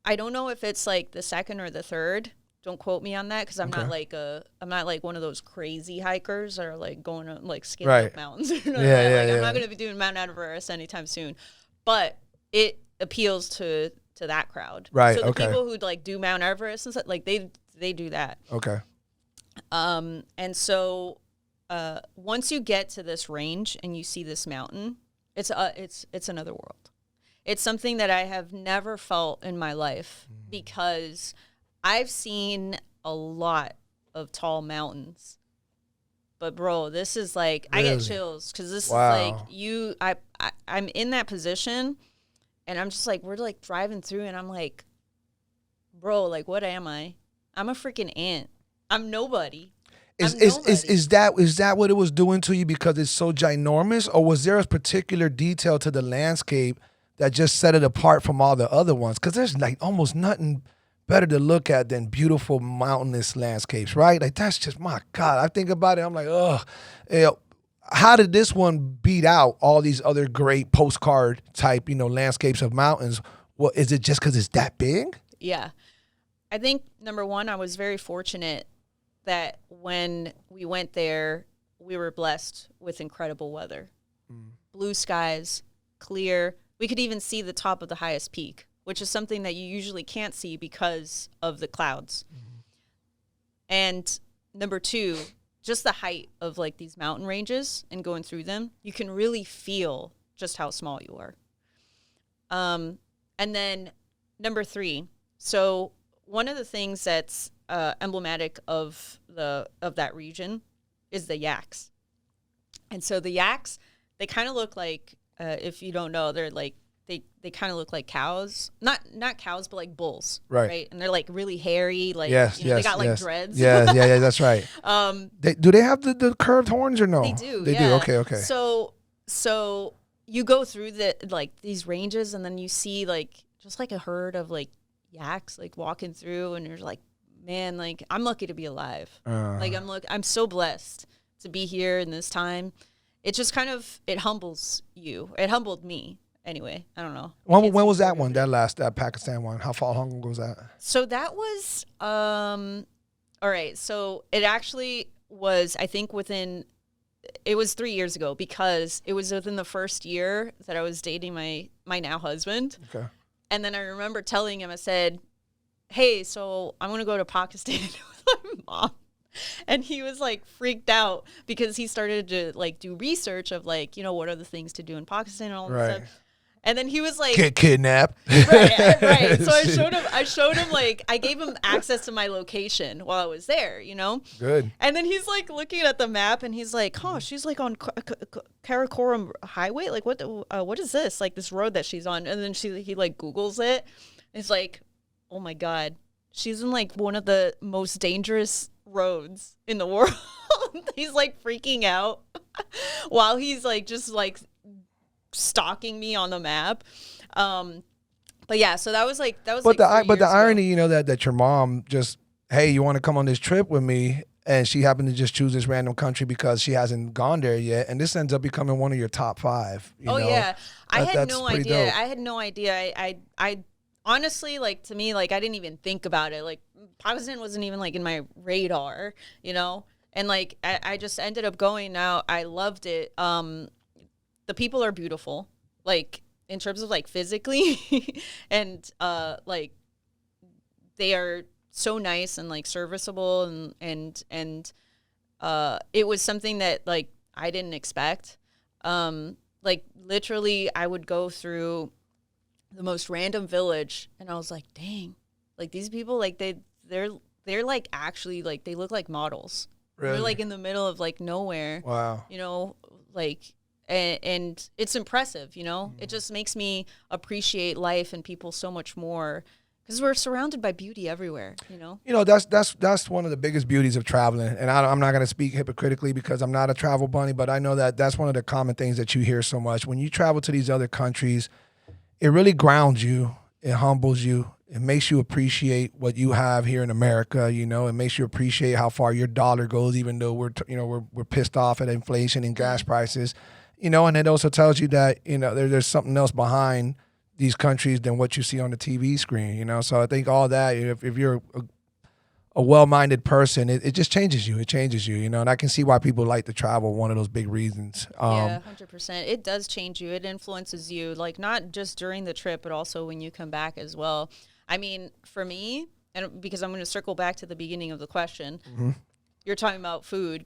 I don't know if it's like the second or the third. Don't quote me on that because I'm not like one of those crazy hikers that are like going to like skin up mountains. I'm not going to be doing Mount Everest anytime soon. But it appeals to to that crowd. Right. So the Okay. people who like do Mount Everest and stuff, like they do that. Okay. And so once you get to this range and you see this mountain, it's another world. It's something that I have never felt in my life because I've seen a lot of tall mountains. But bro, this is like, Really? I get chills because this Wow. is like I'm in that position and I'm just like, we're like driving through and I'm like, bro, like, what am I? I'm a freaking ant. I'm nobody. Is that what it was doing to you because it's so ginormous, or was there a particular detail to the landscape that just set it apart from all the other ones? Because there's like almost nothing better to look at than beautiful mountainous landscapes, right? Like that's just, my God. I think about it, I'm like, ugh. How did this one beat out all these other great postcard type, landscapes of mountains? Well, is it just because it's that big? Yeah. I think, number one, I was very fortunate that when we went there, we were blessed with incredible weather. Blue skies, clear. We could even see the top of the highest peak, which is something that you usually can't see because of the clouds. And number two, just the height of like these mountain ranges and going through them, you can really feel just how small you are. And then number three, so one of the things that's emblematic of that region is the yaks. And so the yaks, they kind of look like, if you don't know, they're like, they kind of look like cows, not cows, but like bulls, right? And they're like really hairy, like they got like dreads. Yeah, that's right. Do they have the curved horns or no? They do. They do. Okay. So you go through these ranges, and then you see like just like a herd of like yaks like walking through, and you're like, man, like I'm lucky to be alive. Like I'm so blessed to be here in this time. It just kind of, it humbles you. It humbled me. Anyway, I don't know. When was that one? That Pakistan one? How long ago was that? So that was, all right. So it actually was, I think it was 3 years ago because it was within the first year that I was dating my now husband. Okay. And then I remember telling him, I said, hey, so I'm going to go to Pakistan with my mom. And he was like freaked out because he started to like do research of like, what are the things to do in Pakistan and all that stuff. And then he was like, get kidnapped. Right. So I showed him like, I gave him access to my location while I was there, Good. And then he's like looking at the map and he's like, oh, she's like on Karakoram highway. Like what is this? Like this road that she's on. And then he like Googles it. It's like, oh my God, she's in like one of the most dangerous roads in the world. He's like freaking out while he's like just like stalking me on the map. But yeah, so that was but the irony, that your mom just, hey, you want to come on this trip with me, and she happened to just choose this random country because she hasn't gone there yet, and this ends up becoming one of your top 5. Yeah, I had no idea. Dope. I had no idea. I honestly, like, to me, like, I didn't even think about it. Like, Pakistan wasn't even like in my radar, and like I just ended up going. Now I loved it. The people are beautiful, like in terms of like physically, and like they are so nice and like serviceable, and it was something that like I didn't expect. Like literally, I would go through the most random village, and I was like, dang, like these people, like they're like actually like they look like models. Really? They're like in the middle of like nowhere. Wow. Like. And it's impressive, It just makes me appreciate life and people so much more because we're surrounded by beauty everywhere, That's one of the biggest beauties of traveling. And I'm not going to speak hypocritically because I'm not a travel bunny, but I know that that's one of the common things that you hear so much. When you travel to these other countries, it really grounds you. It humbles you. It makes you appreciate what you have here in America. It makes you appreciate how far your dollar goes, even though we're pissed off at inflation and gas prices. And it also tells you that, there's something else behind these countries than what you see on the TV screen, So I think all that, if you're a well-minded person, it just changes you. It changes you, you know, and I can see why people like to travel. One of those big reasons. Yeah, 100%. It does change you. It influences you, like not just during the trip, but also when you come back as well. I mean, for me, and because I'm going to circle back to the beginning of the question, you're talking about food.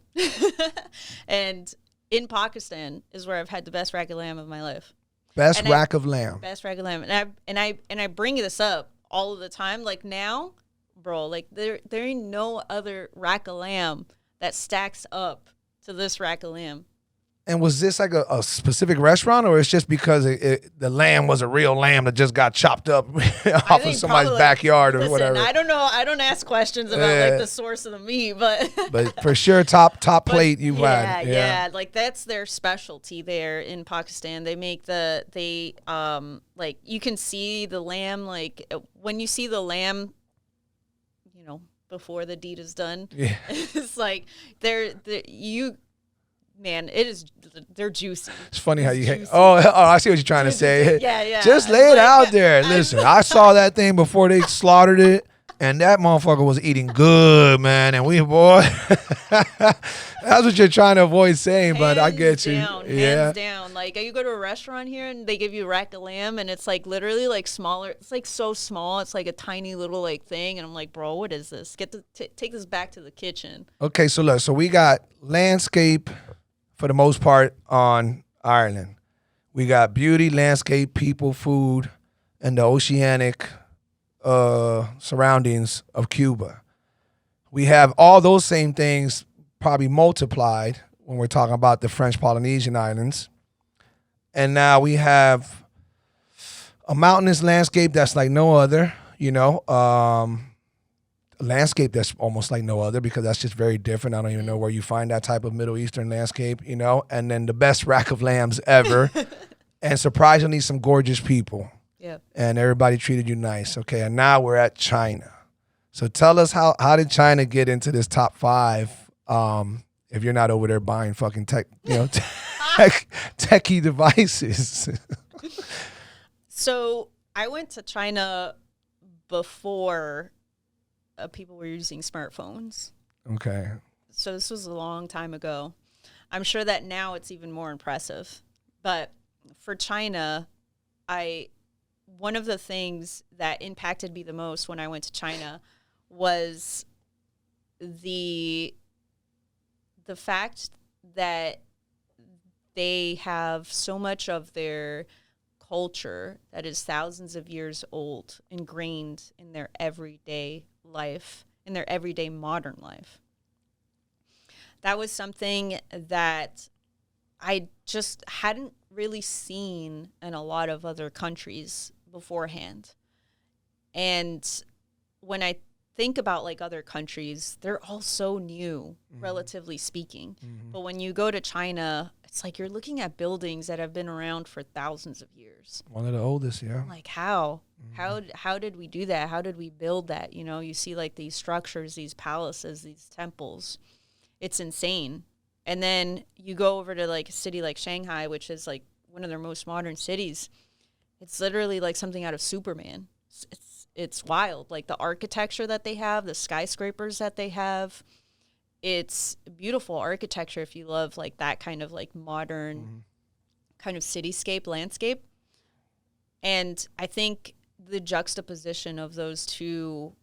And in Pakistan is where I've had the best rack of lamb of my life. Best rack of lamb. Best rack of lamb. And I bring this up all of the time. Like now, bro, like there ain't no other rack of lamb that stacks up to this rack of lamb. And was this like a specific restaurant, or it's just because the lamb was a real lamb that just got chopped up off of somebody's backyard or whatever? I don't know. I don't ask questions about like the source of the meat, but for sure, top plate you've had. Yeah, like that's their specialty there in Pakistan. They make like you can see the lamb, like when you see the lamb, you know, before the deed is done. Yeah. It's like man, they're juicy. It's funny how you I see what you're trying to say. Yeah. Just lay it out there. Listen, I saw that thing before they slaughtered it, and that motherfucker was eating good, man. And boy, that's what you're trying to avoid saying, but I get you. Hands down. Like you go to a restaurant here and they give you a rack of lamb, and it's like literally like smaller. It's like so small. It's like a tiny little like thing, and I'm like, bro, what is this? Take this back to the kitchen. Okay, so look, we got landscape. For the most part on Ireland. We got beauty, landscape, people, food, and the oceanic surroundings of Cuba. We have all those same things probably multiplied when we're talking about the French Polynesian islands. And now we have a mountainous landscape that's like no other, you know, landscape that's almost like no other because that's just very different. I don't even know where you find that type of Middle Eastern landscape, you know, and then the best rack of lambs ever and surprisingly some gorgeous people. Yeah. And everybody treated you nice. Okay. And now we're at China. So tell us how did China get into this top 5 if you're not over there buying fucking techie devices? So I went to China before people were using smartphones. Okay. So this was a long time ago. I'm sure that now it's even more impressive. But for China, one of the things that impacted me the most when I went to China was the fact that they have so much of their culture that is thousands of years old ingrained in their everyday life, in their everyday modern life. That was something that I just hadn't really seen in a lot of other countries beforehand. And when I think about like other countries, they're all so new, relatively speaking. But when you go to China, it's like you're looking at buildings that have been around for thousands of years. One of the oldest, yeah. Like how? How did we do that? How did we build that? You know, you see like these structures, these palaces, these temples. It's insane. And then you go over to like a city like Shanghai, which is like one of their most modern cities. It's literally like something out of Superman. It's wild. Like the architecture that they have, the skyscrapers that they have. It's beautiful architecture if you love like that kind of like modern kind of cityscape landscape. And I think the juxtaposition of those two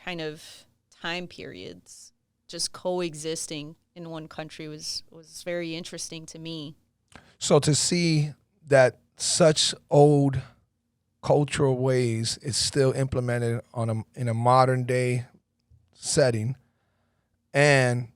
kind of time periods just coexisting in one country was very interesting to me. So to see that such old cultural ways is still implemented in a modern day setting, and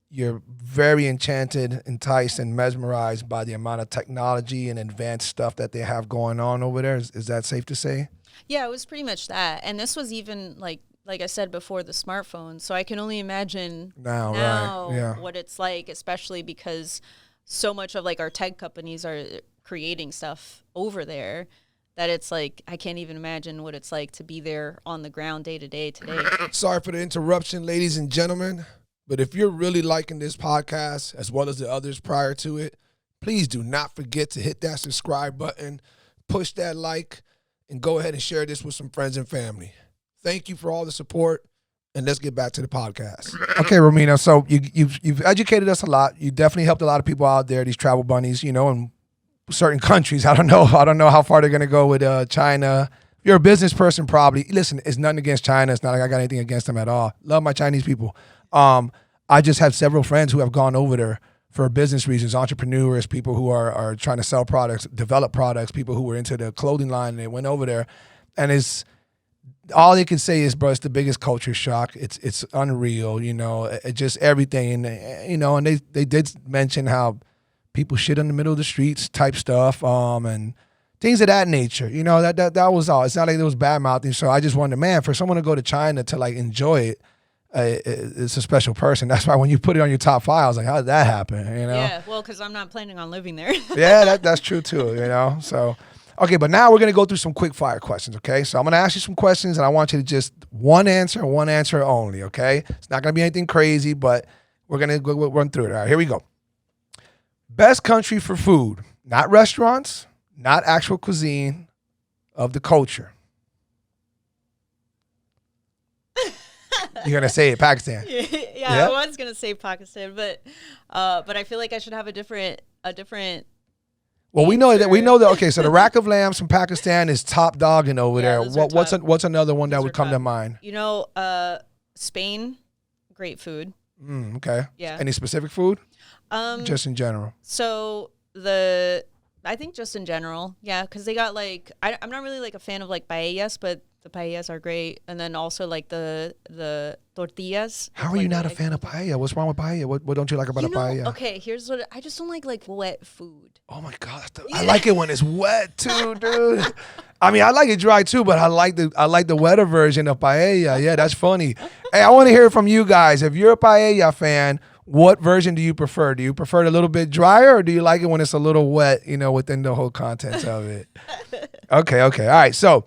you're very enchanted, enticed, and mesmerized by the amount of technology and advanced stuff that they have going on over there. Is that safe to say? Yeah, it was pretty much that. And this was even like I said before, the smartphone. So I can only imagine now right. Yeah. what it's like, especially because so much of like our tech companies are creating stuff over there that it's like I can't even imagine what it's like to be there on the ground day to day today. Sorry for the interruption, ladies and gentlemen. But if you're really liking this podcast, as well as the others prior to it, please do not forget to hit that subscribe button, push that like, and go ahead and share this with some friends and family. Thank you for all the support. And let's get back to the podcast. Okay, Romina. So you've educated us a lot. You definitely helped a lot of people out there, these travel bunnies, you know, in certain countries. I don't know how far they're going to go with China. If you're a business person, probably. Listen, it's nothing against China. It's not like I got anything against them at all. Love my Chinese people. I just have several friends who have gone over there for business reasons, entrepreneurs, people who are trying to sell products, develop products, people who were into the clothing line, and they went over there. And it's all they can say is, bro, it's the biggest culture shock. It's unreal, you know, it just everything. And, you know, and they did mention how people shit in the middle of the streets type stuff, and things of that nature. You know, that was all. It's not like there was bad mouthing. So I just wonder, man, for someone to go to China to like enjoy it, it's a special person. That's why when you put it on your top 5, I was like, how did that happen? You know? Yeah, well, because I'm not planning on living there. Yeah, that's true too, you know? So, okay, but now we're going to go through some quick fire questions, okay? So I'm going to ask you some questions, and I want you to just one answer only, okay? It's not going to be anything crazy, but we're going to go run through it. All right, here we go. Best country for food, not restaurants, not actual cuisine, of the culture. You're gonna say it, Pakistan. Yeah, I was gonna say Pakistan, but I feel like I should have a different. Well, we know that. Okay, so the rack of lambs from Pakistan is top dogging over there. What's another one that would come to mind? You know, Spain, great food. Okay. Yeah. Any specific food? Just in general. So I think just in general, yeah, because they got like I'm not really like a fan of like paellas, but the paellas are great, and then also like the tortillas. How are you not a fan of paella? What's wrong with paella? What don't you like about a paella? Okay, here's what I just don't like wet food. Oh my god, I like it when it's wet too, dude. I mean, I like it dry too, but I like the wetter version of paella. Yeah, that's funny. Hey, I want to hear from you guys. If you're a paella fan, what version do you prefer? Do you prefer it a little bit drier, or do you like it when it's a little wet, you know, within the whole contents of it? Okay. All right. So,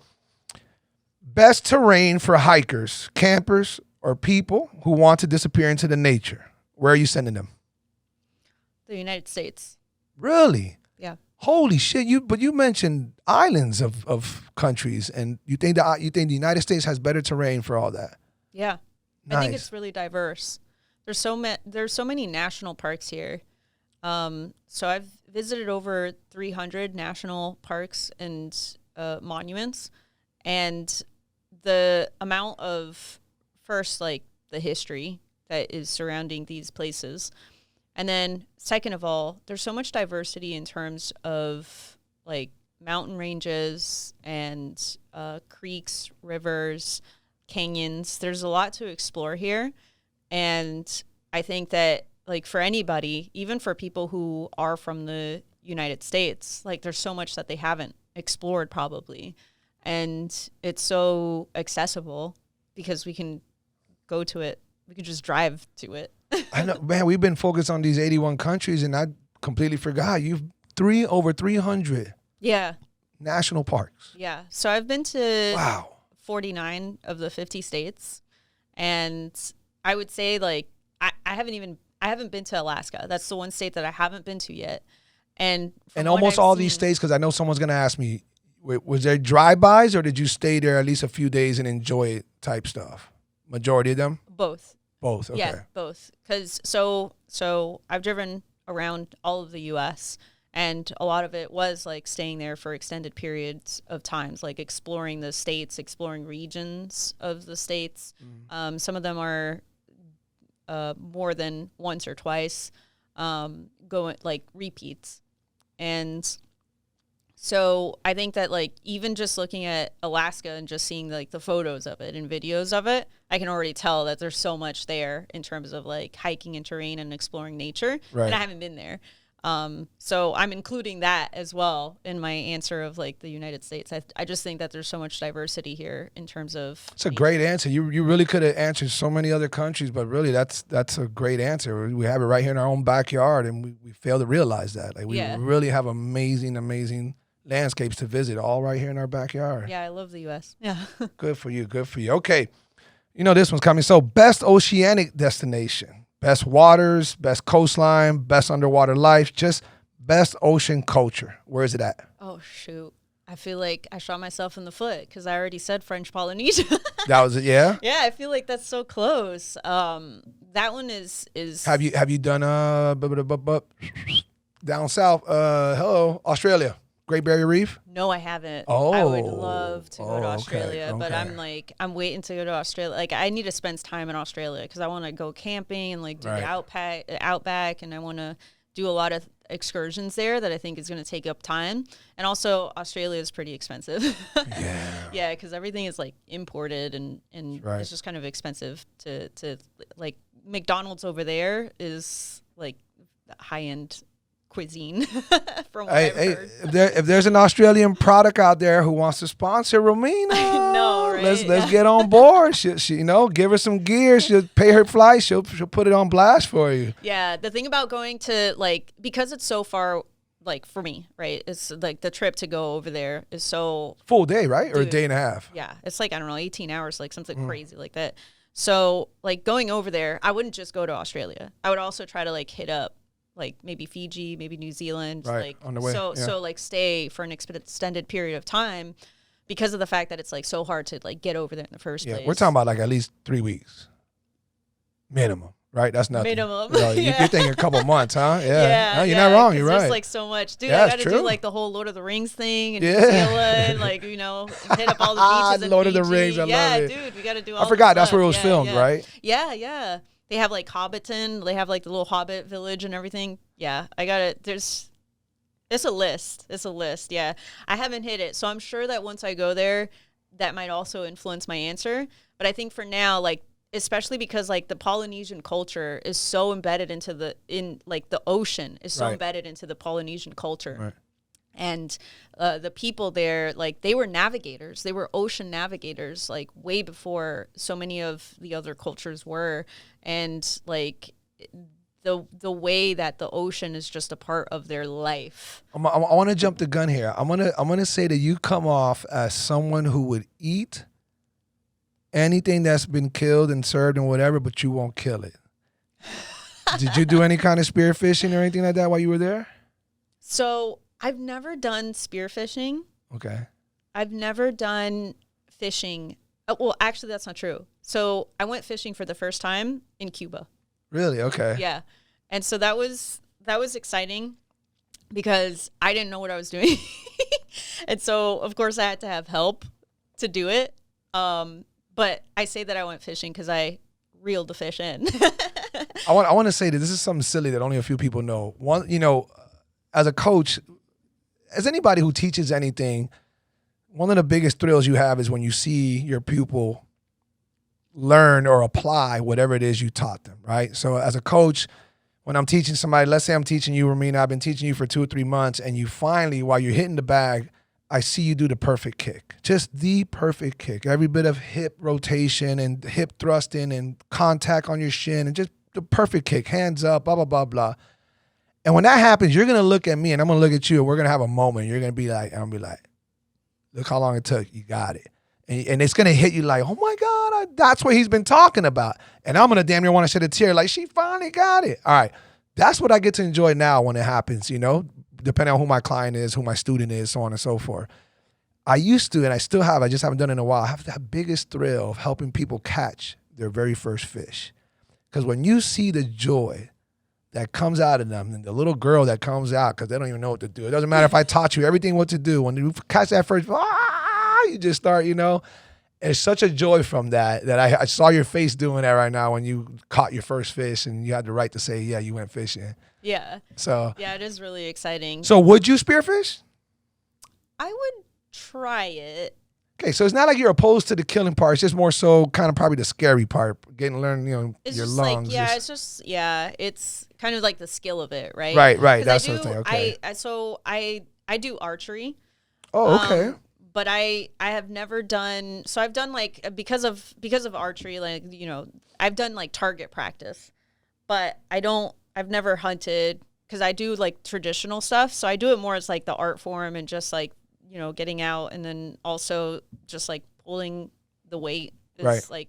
best terrain for hikers, campers, or people who want to disappear into the nature. Where are you sending them? The United States. Really? Yeah. Holy shit! But you mentioned islands of countries, and you think the United States has better terrain for all that? Yeah. Nice. I think it's really diverse. There's so many national parks here. So I've visited over 300 national parks and monuments, and the amount of first like the history that is surrounding these places, and then second of all, there's so much diversity in terms of like mountain ranges and creeks, rivers, canyons. There's a lot to explore here. And I think that, like, for anybody, even for people who are from the United States, like, there's so much that they haven't explored probably. And it's so accessible because we can go to it. We can just drive to it. I know, man, we've been focused on these 81 countries, and I completely forgot. You've over 300 national parks. Yeah. So I've been to 49 of the 50 states. And I would say, like, I haven't been to Alaska. That's the one state that I haven't been to yet. And almost all these states, because I know someone's going to ask me, was there drive-bys, or did you stay there at least a few days and enjoy it type stuff? Majority of them? Both. Both, okay. Yeah, both. Because so I've driven around all of the U.S., and a lot of it was, like, staying there for extended periods of times, like exploring the states, exploring regions of the states. Some of them are more than once or twice, going, like, repeats. And so I think that, like, even just looking at Alaska and just seeing, like, the photos of it and videos of it, I can already tell that there's so much there in terms of, like, hiking and terrain and exploring nature. Right. And I haven't been there. So I'm including that as well in my answer of, like, the United States. I just think that there's so much diversity here in terms of. It's a great answer. You really could have answered so many other countries, but really that's a great answer. We have it right here in our own backyard, and we fail to realize that. Like, we really have amazing landscapes to visit all right here in our backyard. Yeah, I love the U.S. Yeah. Good for you. Okay. You know this one's coming. So, best oceanic destination. Best waters, best coastline, best underwater life, just best ocean culture. Where is it at? Oh, shoot. I feel like I shot myself in the foot because I already said French Polynesia. That was it, yeah? Yeah, I feel like that's so close. That one is. Have you done down south? Hello, Australia, Great Barrier Reef. No, I haven't. Oh, I would love to go to Australia, okay. but I'm waiting to go to Australia. Like I need to spend time in Australia because I want to go camping and like do the outback, and I want to do a lot of excursions there that I think is going to take up time. And also Australia is pretty expensive. Yeah, because everything is like imported and it's just kind of expensive to like McDonald's over there is like high end cuisine from what I've heard. If there's an Australian product out there who wants to sponsor Romina, I know, right? Let's get on board. She give her some gear. She'll pay her flight. She'll put it on blast for you. Yeah, the thing about going to like because it's so far, like for me, right? It's like the trip to go over there is so full day, right? Or a day and a half. Yeah, it's like I don't know, 18 hours, like something crazy like that. So like going over there, I wouldn't just go to Australia. I would also try to like hit up like maybe Fiji, maybe New Zealand, like on the way. So like stay for an extended period of time because of the fact that it's like so hard to like get over there in the first place. We're talking about like at least 3 weeks minimum, right? That's nothing. Minimum. You're thinking a couple months, huh? Yeah. No, you're not wrong. You're right. There's like so much, dude. Yeah, I got to do like the whole Lord of the Rings thing and New Zealand, like hit up all the beaches. Lord Fiji. of the Rings, I love it. Dude, we got to do all. I forgot this that's where it was stuff. filmed, right? Yeah. They have like Hobbiton. They have like the little Hobbit village and everything. Yeah, I got it. It's a list. Yeah. I haven't hit it. So I'm sure that once I go there, that might also influence my answer. But I think for now, like, especially because like the Polynesian culture is so embedded into the ocean is so embedded into the Polynesian culture. Right. And the people there, like they were navigators. They were ocean navigators, like way before so many of the other cultures were. And like the way that the ocean is just a part of their life. I want to jump the gun here. I'm gonna say that you come off as someone who would eat anything that's been killed and served and whatever, but you won't kill it. Did you do any kind of spearfishing or anything like that while you were there? So I've never done spearfishing. Okay. I've never done fishing. Well, actually, that's not true. So I went fishing for the first time in Cuba. Really? Okay. Yeah. And so that was exciting because I didn't know what I was doing. And so, of course, I had to have help to do it. But I say that I went fishing because I reeled the fish in. I want to say that this is something silly that only a few people know. One, as a coach, as anybody who teaches anything, one of the biggest thrills you have is when you see your pupil learn or apply whatever it is you taught them, right? So as a coach, when I'm teaching somebody, let's say I'm teaching you, Romina, I've been teaching you for 2 or 3 months, and you finally, while you're hitting the bag, I see you do the perfect kick, just the perfect kick. Every bit of hip rotation and hip thrusting and contact on your shin and just the perfect kick, hands up, blah, blah, blah, blah. And when that happens, you're going to look at me and I'm going to look at you and we're going to have a moment. You're going to be like, and I'll be like, look how long it took. You got it. And it's going to hit you like, oh my God, that's what he's been talking about. And I'm going to damn near want to shed a tear like, she finally got it. All right. That's what I get to enjoy now when it happens, depending on who my client is, who my student is, so on and so forth. I used to, and I still have, I just haven't done it in a while, I have that biggest thrill of helping people catch their very first fish. Because when you see the joy that comes out of them, and the little girl that comes out, because they don't even know what to do. It doesn't matter if I taught you everything what to do. When you catch that first, you just start, It's such a joy from that I saw your face doing that right now when you caught your first fish and you had the right to say, yeah, you went fishing. Yeah. So. Yeah, it is really exciting. So would you spearfish? I would try it. Okay, so it's not like you're opposed to the killing part. It's just more so kind of probably the scary part, getting learn, it's your just lungs. Like, it's kind of like the skill of it, right? Right. That's what I'm saying. Okay. I do archery. Oh, okay. But I have never done, so I've done like, because of archery, like, I've done like target practice, but I've never hunted because I do like traditional stuff. So I do it more as like the art form and just like, getting out, and then also just like pulling the weight is like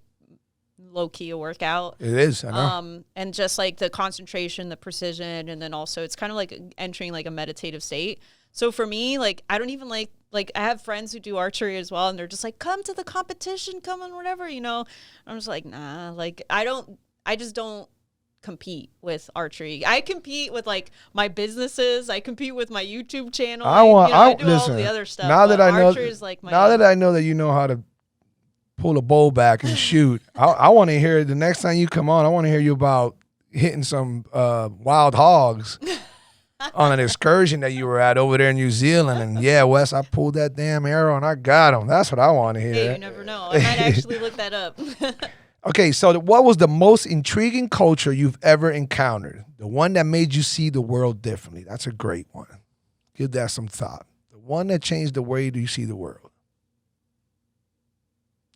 low key a workout. It is, I know. And just like the concentration, the precision, and then also it's kind of like entering like a meditative state. So for me, like I don't even like like I have friends who do archery as well, and they're just like, come to the competition, come on, whatever, you know. I'm just like, nah, like I just don't compete with archery. I compete with like my businesses. I compete with my YouTube channel. I do all the other stuff. Now that I know, archery is like now that I know that you know how to pull a bow back and shoot, I want to hear the next time you come on. I want to hear you about hitting some wild hogs on an excursion that you were at over there in New Zealand. And yeah, Wes, I pulled that damn arrow and I got him. That's what I want to hear. Hey, you never know. I might actually look that up. Okay, so what was the most intriguing culture you've ever encountered? The one that made you see the world differently. That's a great one. Give that some thought. The one that changed the way you see the world.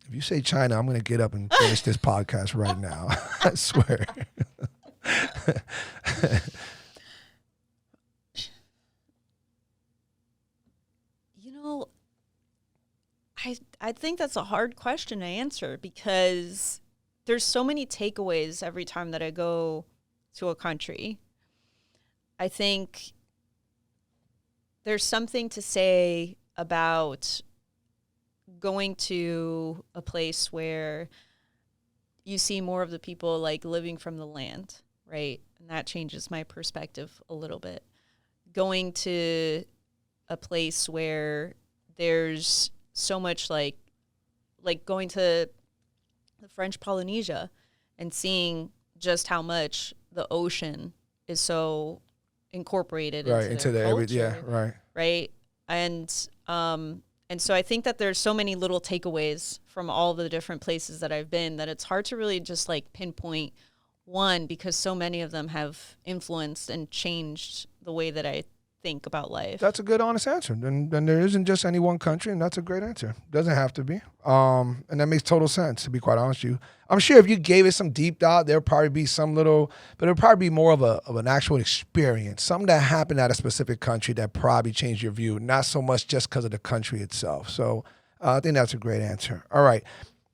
If you say China, I'm going to get up and finish this podcast right now. I swear. You know, I think that's a hard question to answer because there's so many takeaways every time that I go to a country. I think there's something to say about going to a place where you see more of the people like living from the land, right? And that changes my perspective a little bit. Going to a place where there's so much like going to the French Polynesia and seeing just how much the ocean is so incorporated into their culture, right? And so I think that there's so many little takeaways from all the different places that I've been that it's hard to really just like pinpoint one because so many of them have influenced and changed the way that I think about life. That's a good, honest answer. Then there isn't just any one country, and that's a great answer. Doesn't have to be. And that makes total sense, to be quite honest with you. I'm sure if you gave it some deep thought, there'll probably be some little, but it'll probably be more of an actual experience, something that happened at a specific country that probably changed your view, not so much just because of the country itself. So I think that's a great answer. All right.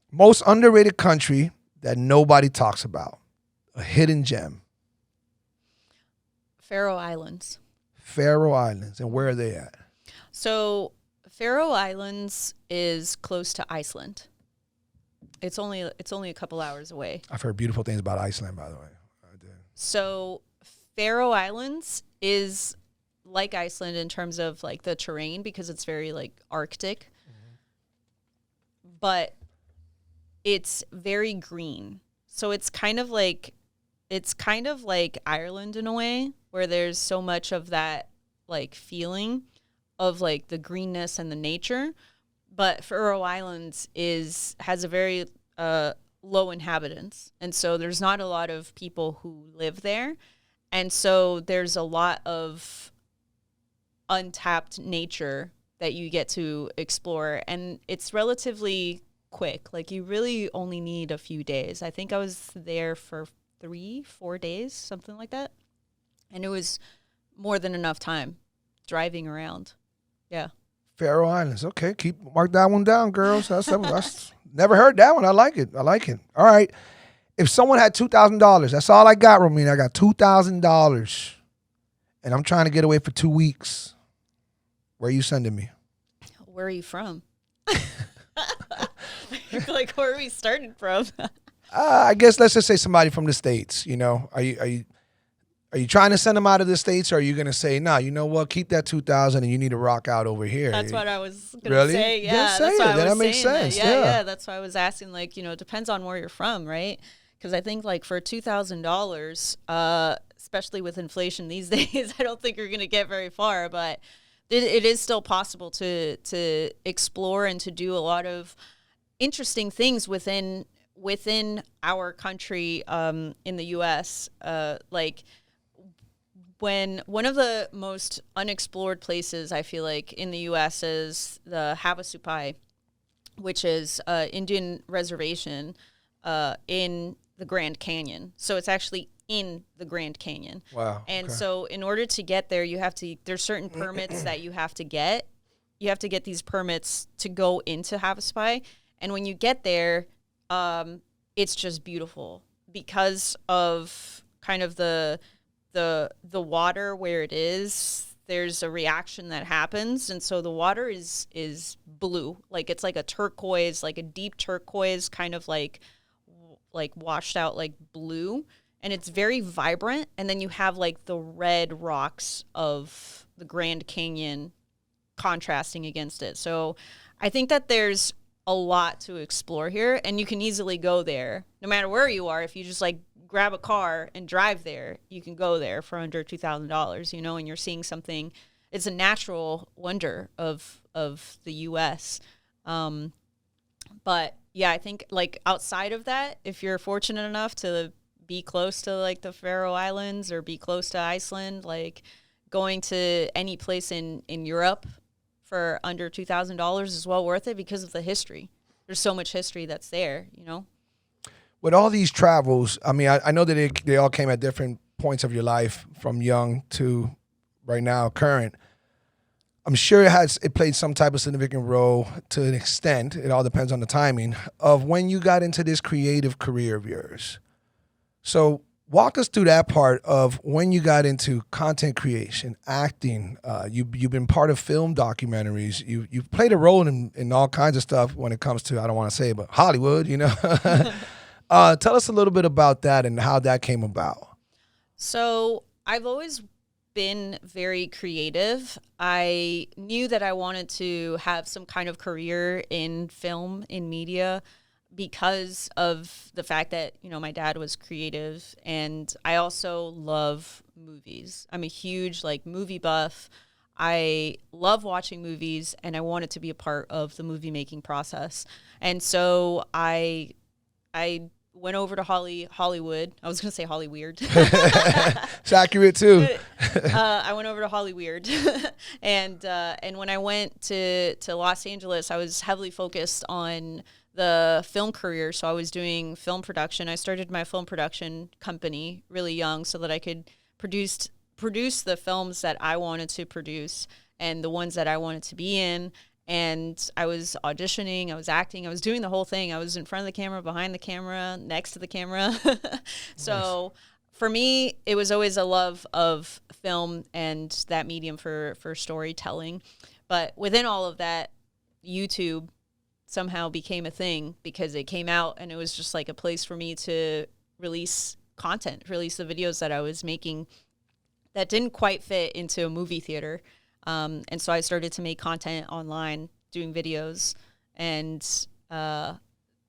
Most underrated country that nobody talks about, a hidden gem. Faroe Islands. Faroe Islands, and where are they at? So Faroe Islands is close to Iceland. It's only a couple hours away. I've heard beautiful things about Iceland, by the way. I did. So Faroe Islands is like Iceland in terms of like the terrain because it's very like Arctic, but it's very green. So it's kind of like Ireland in a way, where there's so much of that like feeling of like the greenness and the nature. But Faroe Islands has a very low inhabitants. And so there's not a lot of people who live there. And so there's a lot of untapped nature that you get to explore. And it's relatively quick. Like you really only need a few days. I think I was there for 3-4 days, something like that. And it was more than enough time driving around. Yeah. Faroe Islands. Okay, mark that one down, girls. That's never heard that one. I like it. All right. If someone had $2,000, that's all I got, Romina. I got $2,000, and I'm trying to get away for 2 weeks. Where are you sending me? Where are you from? Like, where are we starting from? I guess let's just say somebody from the States. You know, are you trying to send them out of the States, or are you going to say, nah, you know what, keep that $2,000 and you need to rock out over here? That's what I was going to say. Yeah, that's why I was that makes sense. Yeah, that's why I was asking, like, you know, it depends on where you're from, right? Because I think, like, for $2,000, especially with inflation these days, I don't think you're going to get very far. But it is still possible to explore and to do a lot of interesting things within our country, in the U.S. Like, when one of the most unexplored places I feel like in the U.S. is the Havasupai, which is Indian reservation in the Grand Canyon. So it's actually in the Grand Canyon. Wow. And so in order to get there, there's certain permits that you have to get. You have to get these permits to go into Havasupai. And when you get there, it's just beautiful because of kind of the water where it is. there's a reaction that happens. And so the water is blue. Like it's like a turquoise, like a deep turquoise, kind of like washed out like blue. And it's very vibrant. And then you have like the red rocks of the Grand Canyon contrasting against it. So I think that there's a lot to explore here, and you can easily go there no matter where you are. If you just like grab a car and drive there, you can go there for under $2,000, you know, and you're seeing something. It's a natural wonder of the US. But yeah, I think like outside of that, if you're fortunate enough to be close to like the Faroe Islands or be close to Iceland, like going to any place in Europe for under $2,000 is well worth it because of the history. There's so much history that's there, you know? With all these travels, I mean, I know that they all came at different points of your life, from young to right now, current. I'm sure it played some type of significant role to an extent. It all depends on the timing of when you got into this creative career of yours. So walk us through that part of when you got into content creation, acting. You've been part of film documentaries. You've played a role in all kinds of stuff when it comes to, I don't want to say it, but Hollywood, you know. Tell us a little bit about that and how that came about. So I've always been very creative. I knew that I wanted to have some kind of career in film, in media, because of the fact that, you know, my dad was creative, and I also love movies. I'm a huge like movie buff. I love watching movies, and I wanted to be a part of the movie making process. And so I went over to Hollywood. I was going to say Hollyweird. It's accurate too. I went over to Hollyweird. And when I went to Los Angeles, I was heavily focused on the film career. So I was doing film production. I started my film production company really young so that I could produce the films that I wanted to produce and the ones that I wanted to be in. And I was auditioning, I was acting, I was doing the whole thing. I was in front of the camera, behind the camera, next to the camera. So for me, it was always a love of film and that medium for storytelling. But within all of that, YouTube somehow became a thing because it came out, and it was just like a place for me to release content, release the videos that I was making that didn't quite fit into a movie theater. And so I started to make content online, doing videos. And I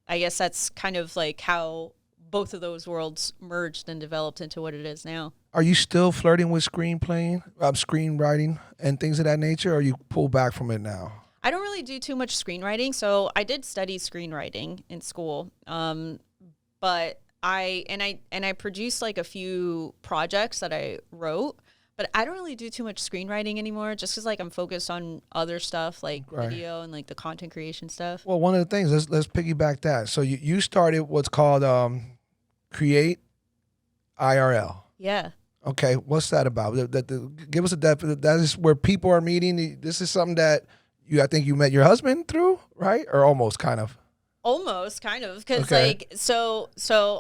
guess that's kind of like how both of those worlds merged and developed into what it is now. Are you still flirting with screenwriting and things of that nature, or you pull back from it now? I don't really do too much screenwriting. So I did study screenwriting in school. But I produced like a few projects that I wrote. But I don't really do too much screenwriting anymore, just because like I'm focused on other stuff like video and like the content creation stuff. Well, one of the things, let's piggyback that. So you started what's called Create IRL. Yeah. Okay, what's that about? Give us a definition. That is where people are meeting. This is something that I think you met your husband through, right? Or almost kind of. Almost, kind of, because like so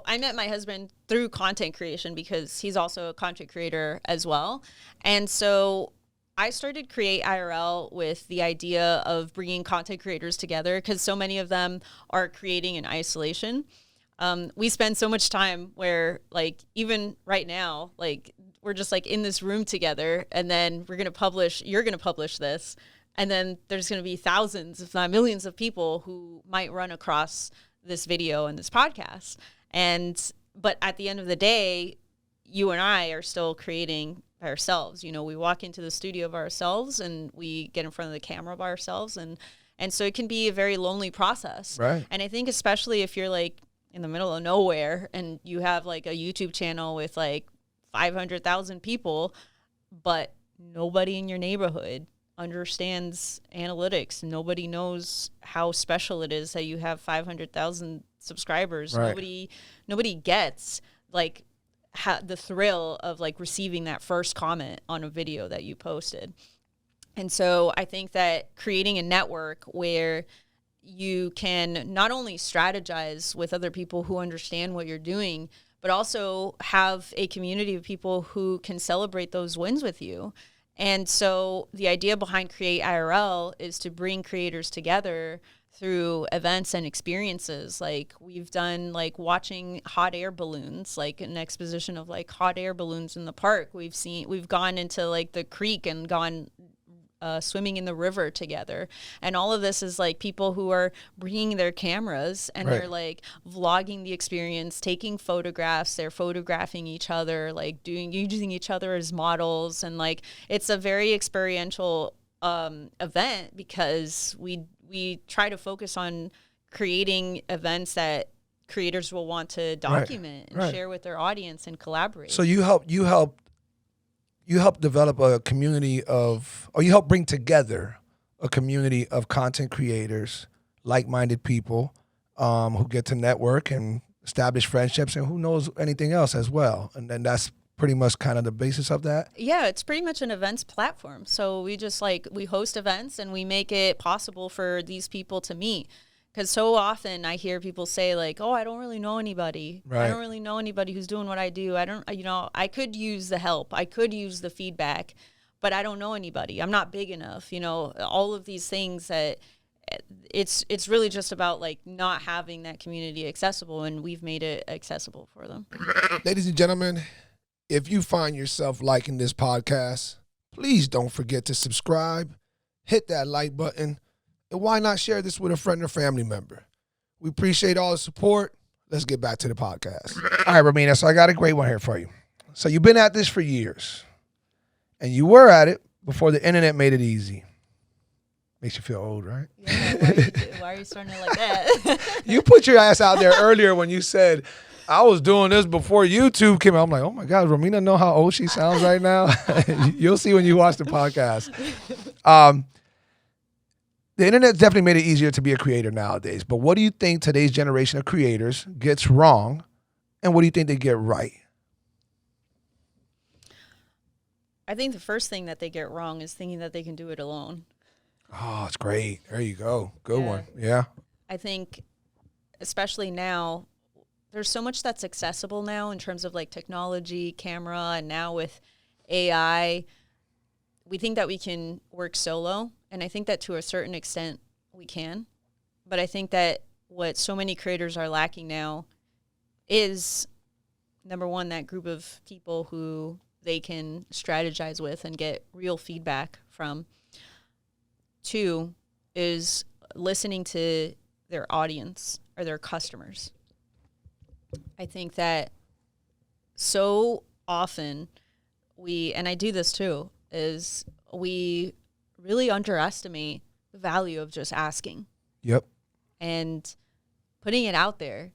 I met my husband through content creation because he's also a content creator as well, and so I started Create IRL with the idea of bringing content creators together because so many of them are creating in isolation. We spend so much time where like even right now, like we're just like in this room together, and then you're gonna publish this. And then there's going to be thousands, if not millions of people who might run across this video and this podcast. But at the end of the day, you and I are still creating by ourselves. You know, we walk into the studio by ourselves and we get in front of the camera by ourselves. And so it can be a very lonely process. Right. And I think especially if you're like in the middle of nowhere and you have like a YouTube channel with like 500,000 people, but nobody in your neighborhood understands analytics. Nobody knows how special it is that you have 500,000 subscribers. Right. Nobody gets like the thrill of like receiving that first comment on a video that you posted. And so I think that creating a network where you can not only strategize with other people who understand what you're doing, but also have a community of people who can celebrate those wins with you. And so the idea behind Create IRL is to bring creators together through events and experiences. Like we've done like watching hot air balloons, like an exposition of like hot air balloons in the park. We've gone into like the creek and gone swimming in the river together. And all of this is like people who are bringing their cameras and they're like vlogging the experience, taking photographs, they're photographing each other, like using each other as models. And like, it's a very experiential event because we try to focus on creating events that creators will want to document and share with their audience and collaborate. So you help develop a community or you help bring together a community of content creators, like-minded people who get to network and establish friendships and who knows anything else as well. And then that's pretty much kind of the basis of that? Yeah, it's pretty much an events platform. So we just we host events and we make it possible for these people to meet. Because so often I hear people say like, oh, I don't really know anybody. I don't really know anybody who's doing what I do. I could use the help. I could use the feedback, but I don't know anybody. I'm not big enough. All of these things that it's really just about like not having that community accessible, and we've made it accessible for them. Ladies and gentlemen, if you find yourself liking this podcast, please don't forget to subscribe, hit that like button, and why not share this with a friend or family member? We appreciate all the support. Let's get back to the podcast. All right, Romina, so I got a great one here for you. So you've been at this for years, and you were at it before the internet made it easy. Makes you feel old, right? Yeah, why are you starting it like that? You put your ass out there earlier when you said, I was doing this before YouTube came out. I'm like, oh my God, Romina know how old she sounds right now? You'll see when you watch the podcast. The internet definitely made it easier to be a creator nowadays. But what do you think today's generation of creators gets wrong? And what do you think they get right? I think the first thing that they get wrong is thinking that they can do it alone. Oh, it's great. There you go. Good one. Yeah. I think especially now, there's so much that's accessible now in terms of like technology, camera, and now with AI, we think that we can work solo. And I think that to a certain extent we can. But I think that what so many creators are lacking now is, number one, that group of people who they can strategize with and get real feedback from. Two is listening to their audience or their customers. I think that so often and I do this too, is we really underestimate the value of just asking. Yep. And putting it out there,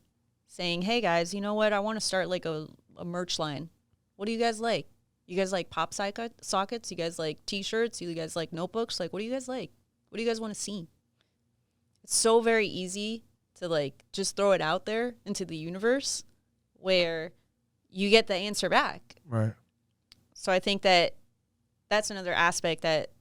saying, hey guys, you know what? I want to start like a merch line. What do you guys like? You guys like pop sockets? You guys like t-shirts? You guys like notebooks? Like, what do you guys like? What do you guys want to see? It's so very easy to like just throw it out there into the universe where you get the answer back. Right. So I think that that's another aspect that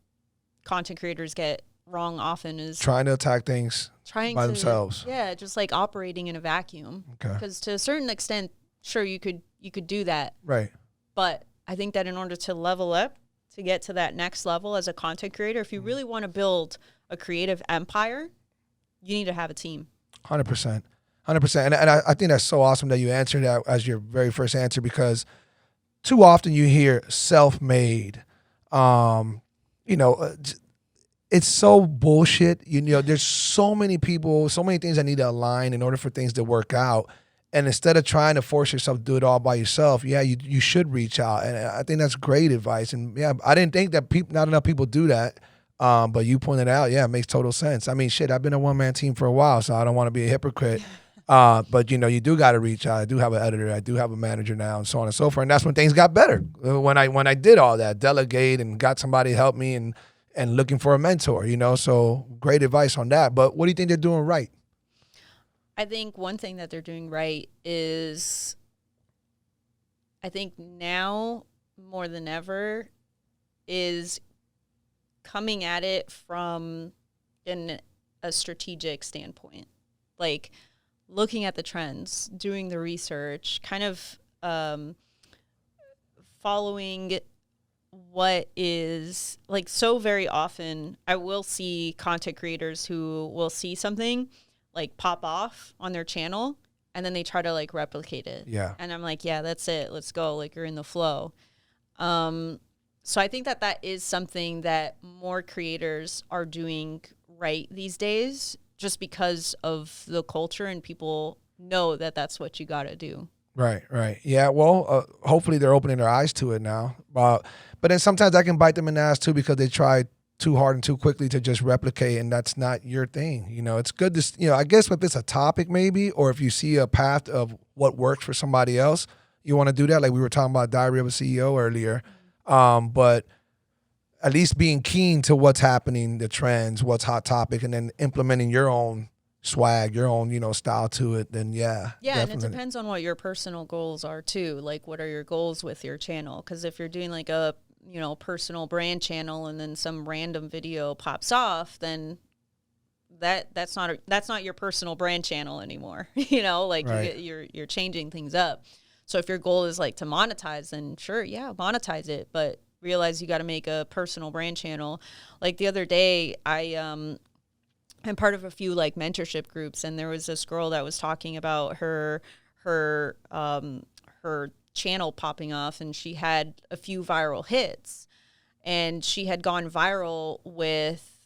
content creators get wrong often, is trying to attack things by themselves. Yeah, just like operating in a vacuum. Okay. Because to a certain extent, sure, you could do that. Right. But I think that in order to level up, to get to that next level as a content creator, if you really want to build a creative empire, you need to have a team. 100%. 100%. And I think that's so awesome that you answered that as your very first answer, because too often you hear self-made. It's so bullshit. There's so many people, so many things that need to align in order for things to work out. And instead of trying to force yourself to do it all by yourself, you should reach out. And I think that's great advice. And yeah, I didn't think that not enough people do that. But you pointed out, yeah, it makes total sense. I mean, shit, I've been a one-man team for a while, so I don't want to be a hypocrite. But you do got to reach out. I do have an editor. I do have a manager now, and so on and so forth. And that's when things got better. When I did all that, delegate and got somebody to help me and looking for a mentor, So great advice on that. But what do you think they're doing right? I think one thing that they're doing right is, I think now more than ever, is coming at it from a strategic standpoint. Like looking at the trends, doing the research, kind of following what is like, so very often I will see content creators who will see something like pop off on their channel and then they try to like replicate it. Yeah. And I'm like, yeah, that's it. Let's go. Like, you're in the flow. So I think that that is something that more creators are doing right these days, just because of the culture and people know that that's what you got to do. Right, right. Yeah, well, hopefully they're opening their eyes to it now. But then sometimes I can bite them in the ass too because they try too hard and too quickly to just replicate, and that's not your thing. You know, it's good to, I guess if it's a topic maybe, or if you see a path of what works for somebody else, you want to do that. Like we were talking about Diary of a CEO earlier. But at least being keen to what's happening, the trends, what's hot topic, and then implementing your own swag, your own, style to it, then yeah. Yeah, definitely. and it depends on what your personal goals are too. Like, what are your goals with your channel? Because if you're doing like a, personal brand channel and then some random video pops off, then that's not your personal brand channel anymore. Like right. you're changing things up. So if your goal is like to monetize, then sure, yeah, monetize it, but realize you got to make a personal brand channel. Like the other day, I'm part of a few like mentorship groups, and there was this girl that was talking about her channel popping off, and she had a few viral hits, and she had gone viral with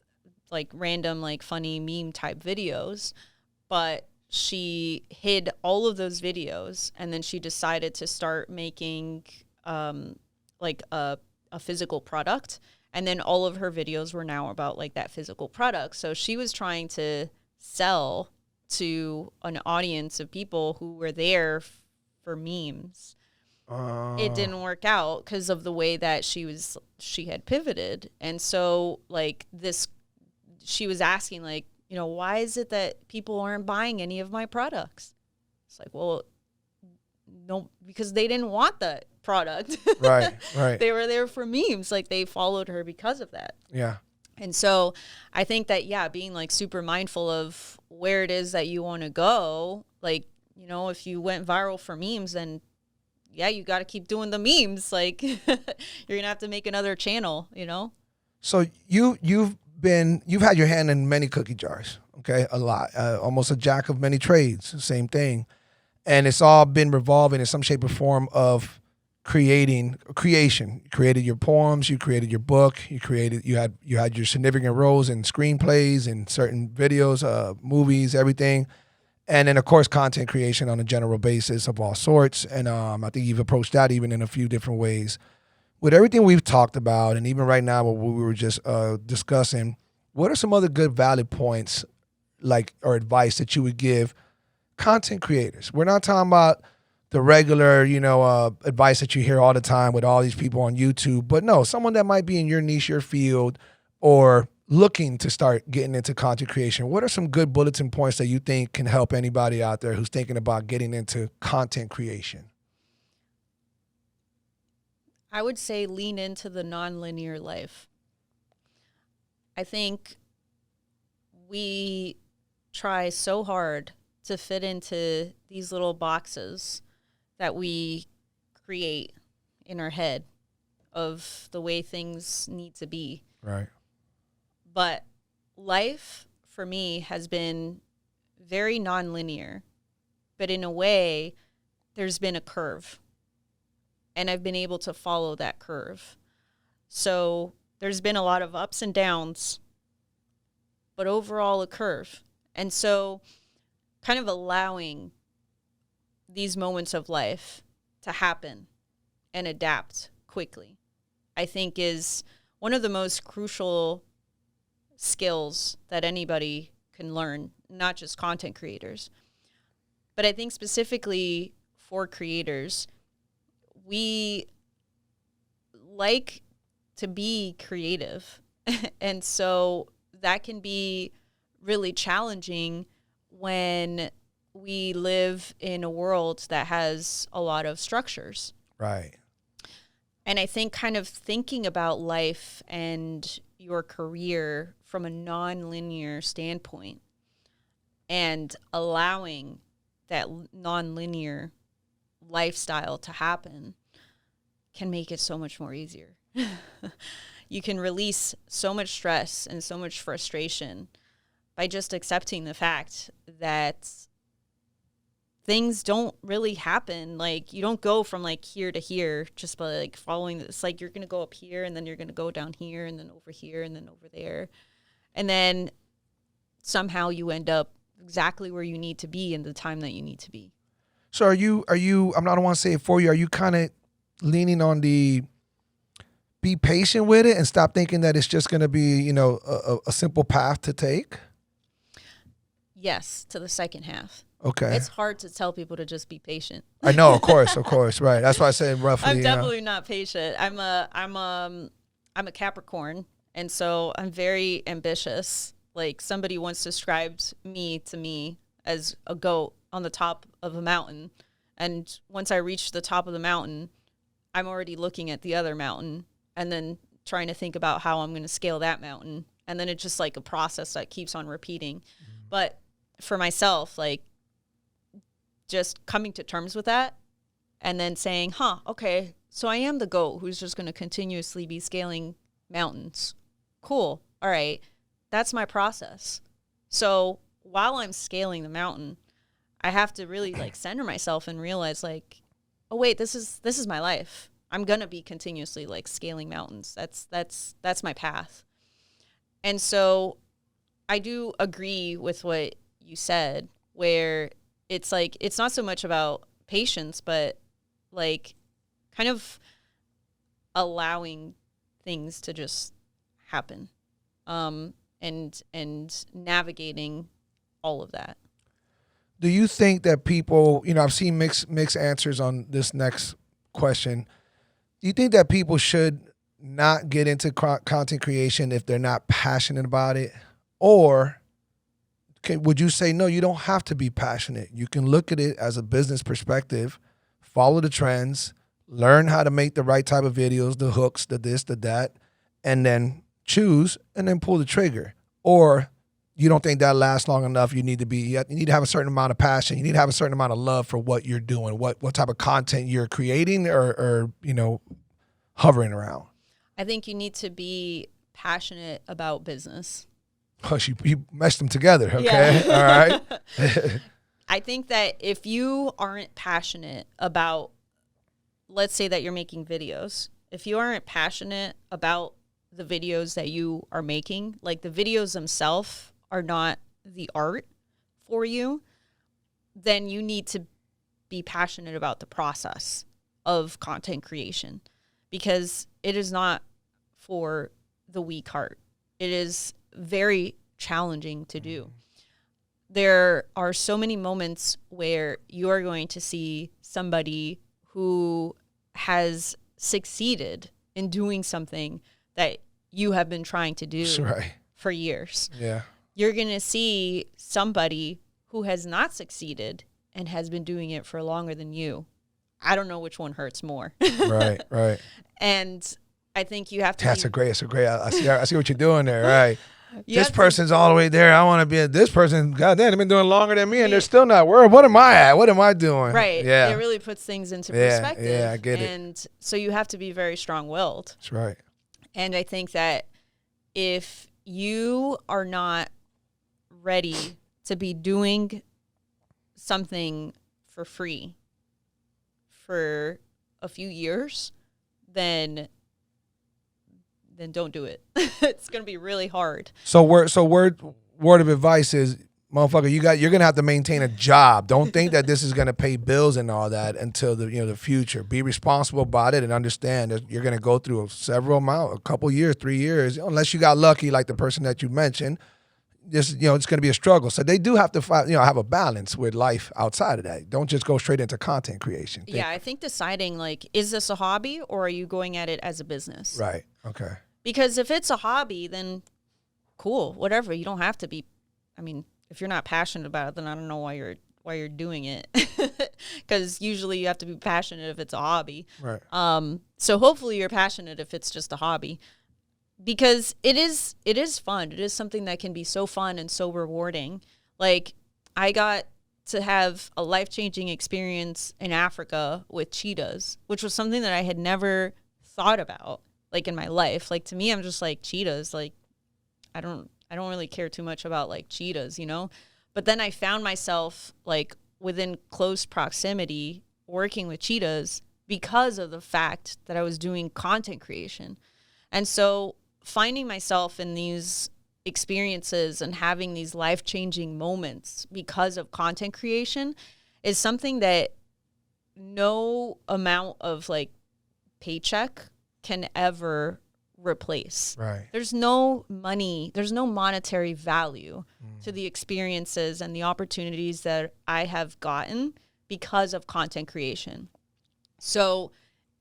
like random like funny meme type videos, but she hid all of those videos, and then she decided to start making like a physical product. And then all of her videos were now about like that physical product. So she was trying to sell to an audience of people who were there for memes. It didn't work out because of the way that she had pivoted. And so like she was asking like, why is it that people aren't buying any of my products? It's like, well, no, because they didn't want that product. Right. They were there for memes. Like, they followed her because of that. Yeah. And so I think that, yeah, being like super mindful of where it is that you want to go, like, if you went viral for memes, then yeah, you got to keep doing the memes. Like, you're going to have to make another channel, So you've had your hand in many cookie jars, okay? A lot, almost a jack of many trades, same thing. And it's all been revolving in some shape or form of creation. You created your poems, you created your book, you had your significant roles in screenplays and certain videos, movies, everything. And then of course content creation on a general basis of all sorts. And I think you've approached that even in a few different ways. With everything we've talked about, and even right now what we were just discussing, what are some other good valid points or advice that you would give content creators? We're not talking about the regular, advice that you hear all the time with all these people on YouTube, but no, someone that might be in your niche, your field, or looking to start getting into content creation. What are some good bulletin points that you think can help anybody out there who's thinking about getting into content creation? I would say lean into the nonlinear life. I think we try so hard to fit into these little boxes that we create in our head of the way things need to be. Right. But life for me has been very nonlinear, but in a way there's been a curve, and I've been able to follow that curve. So there's been a lot of ups and downs, but overall a curve. And so kind of allowing these moments of life to happen and adapt quickly, I think is one of the most crucial skills that anybody can learn, not just content creators. But I think specifically for creators, we like to be creative. And so that can be really challenging when we live in a world that has a lot of structures. Right. And I think kind of thinking about life and your career from a non-linear standpoint and allowing that non-linear lifestyle to happen can make it so much more easier. You can release so much stress and so much frustration by just accepting the fact that things don't really happen. Like, you don't go from like here to here just by like following this. Like, you're going to go up here and then you're going to go down here and then over here and then over there. And then somehow you end up exactly where you need to be in the time that you need to be. So are you, I don't want to say it for you, are you kind of leaning on the be patient with it and stop thinking that it's just going to be, you know, a simple path to take? Yes, to the second half. Okay. It's hard to tell people to just be patient. I know, of course, right. That's why I said roughly. I'm definitely not patient. I'm a Capricorn, and so I'm very ambitious. Like, somebody once described me to me as a goat on the top of a mountain, and once I reach the top of the mountain, I'm already looking at the other mountain and then trying to think about how I'm going to scale that mountain, and then it's just like a process that keeps on repeating. But for myself, like, just coming to terms with that and then saying, okay, so I am the goat who's just going to continuously be scaling mountains. Cool. All right. That's my process. So while I'm scaling the mountain, I have to really like center myself and realize, like, oh wait, this is my life. I'm going to be continuously like scaling mountains. That's my path. And so I do agree with what you said, where it's like, it's not so much about patience, but like kind of allowing things to just happen, and navigating all of that. Do you think that people, you know, I've seen mixed answers on this next question. Do you think that people should not get into content creation if they're not passionate about it? Or would you say, no, you don't have to be passionate. You can look at it as a business perspective, follow the trends, learn how to make the right type of videos, the hooks, the this, the that, and then choose and then pull the trigger? Or you don't think that lasts long enough? You need to have a certain amount of passion. You need to have a certain amount of love for what you're doing, what type of content you're creating or you know, hovering around. I think you need to be passionate about business. Oh, you meshed them together, okay? Yeah. All right. I think that if you aren't passionate about, let's say that you're making videos, if you aren't passionate about the videos that you are making, like the videos themselves are not the art for you, then you need to be passionate about the process of content creation, because it is not for the weak heart. It is very challenging to do. There are so many moments where you are going to see somebody who has succeeded in doing something that you have been trying to do for years. Yeah. You're going to see somebody who has not succeeded and has been doing it for longer than you. I don't know which one hurts more. Right. And I think you have to. That's great. I see what you're doing there. Right. This person's all the way there. I want to be this person. God damn, they've been doing longer than me, and they're still not. Where? What am I at? What am I doing? Right. Yeah. It really puts things into perspective. Yeah, I get it. And so you have to be very strong-willed. That's right. And I think that if you are not ready to be doing something for free for a few years, then don't do it. It's going to be really hard. So word of advice is, motherfucker, you're going to have to maintain a job. Don't think that this is going to pay bills and all that until the future. Be responsible about it and understand that you're going to go through a couple years, 3 years, unless you got lucky like the person that you mentioned. It's going to be a struggle. So they do have to have a balance with life outside of that. Don't just go straight into content creation. I think deciding, like, is this a hobby or are you going at it as a business? Right. Okay. Because if it's a hobby, then cool, whatever. You don't have to be. I mean, if you're not passionate about it, then I don't know why you're doing it. Because usually you have to be passionate if it's a hobby. Right. So hopefully you're passionate if it's just a hobby. Because it is fun. It is something that can be so fun and so rewarding. Like, I got to have a life-changing experience in Africa with cheetahs, which was something that I had never thought about, like, in my life. Like, to me, I'm just like, cheetahs, like, I don't really care too much about, like, cheetahs, you know? But then I found myself, like, within close proximity working with cheetahs because of the fact that I was doing content creation. And so finding myself in these experiences and having these life-changing moments because of content creation is something that no amount of, like, paycheck can ever replace. Right. There's no money, there's no monetary value to the experiences and the opportunities that I have gotten because of content creation. So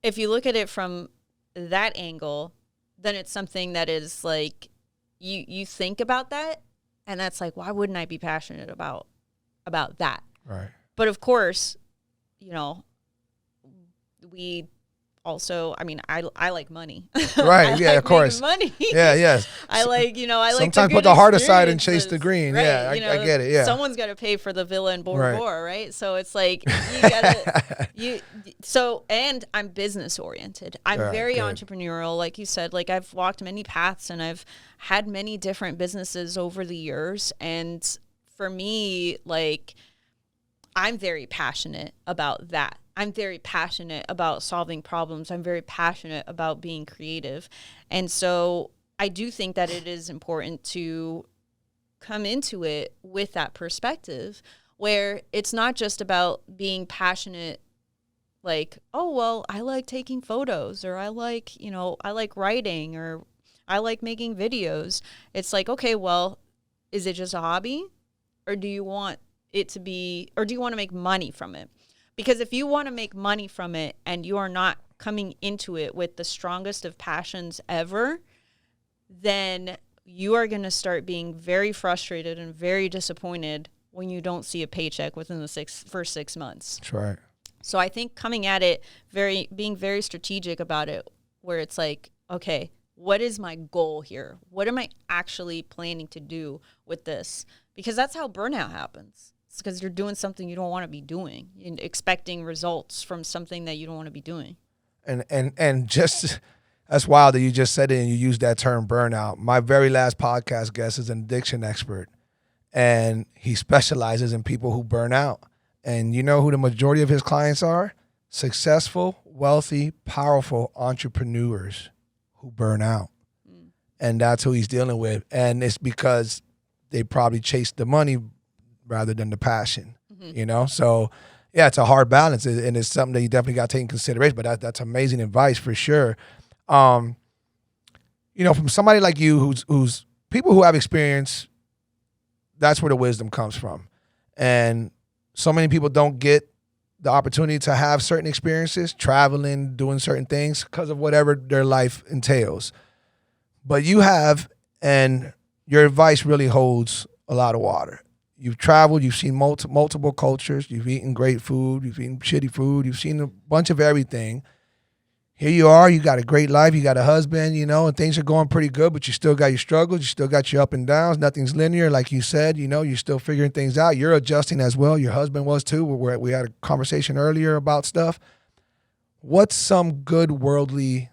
if you look at it from that angle, then it's something that is like, you think about that, and that's like, why wouldn't I be passionate about that? Right. But of course, you know, we also, I mean, I like money. Right. Yeah, like of course. money. Yeah. Yes. I like, you know, I like sometimes the put good the heart aside and chase the experiences, green. right? Yeah, You know, I get it. Yeah. Someone's got to pay for the villa in Bora, Right. Bora, right? So it's like, you gotta, and I'm business oriented. I'm very good. entrepreneurial. Like you said, like, I've walked many paths and I've had many different businesses over the years. And for me, like, I'm very passionate about that. I'm very passionate about solving problems. I'm very passionate about being creative. And so I do think that it is important to come into it with that perspective where it's not just about being passionate, like, oh, well, I like taking photos, or I like, you know, I like writing, or I like making videos. It's like, okay, well, is it just a hobby, or do you want it to be, or do you want to make money from it? Because if you want to make money from it and you are not coming into it with the strongest of passions ever, then you are going to start being very frustrated and very disappointed when you don't see a paycheck within the first 6 months. That's right. So I think coming at it, being very strategic about it, where it's like, okay, what is my goal here? What am I actually planning to do with this? Because that's how burnout happens. It's because you're doing something you don't want to be doing and expecting results from something that you don't want to be doing. And just, that's wild that you just said it and you used that term burnout. My very last podcast guest is an addiction expert, and he specializes in people who burn out. And you know who the majority of his clients are? Successful, wealthy, powerful entrepreneurs who burn out. And that's who he's dealing with. And it's because they probably chase the money rather than the passion, you know? So, yeah, it's a hard balance, and it's something that you definitely got to take in consideration, but that's amazing advice for sure. You know, from somebody like you who's people who have experience, that's where the wisdom comes from. And so many people don't get the opportunity to have certain experiences, traveling, doing certain things because of whatever their life entails. But you have, and your advice really holds a lot of water. You've traveled, you've seen multiple cultures, you've eaten great food, you've eaten shitty food, you've seen a bunch of everything. Here you are, you got a great life, you got a husband, you know, and things are going pretty good, but you still got your struggles, you still got your up and downs, nothing's linear, like you said, you know, you're still figuring things out, you're adjusting as well, your husband was too, we had a conversation earlier about stuff. What's some good worldly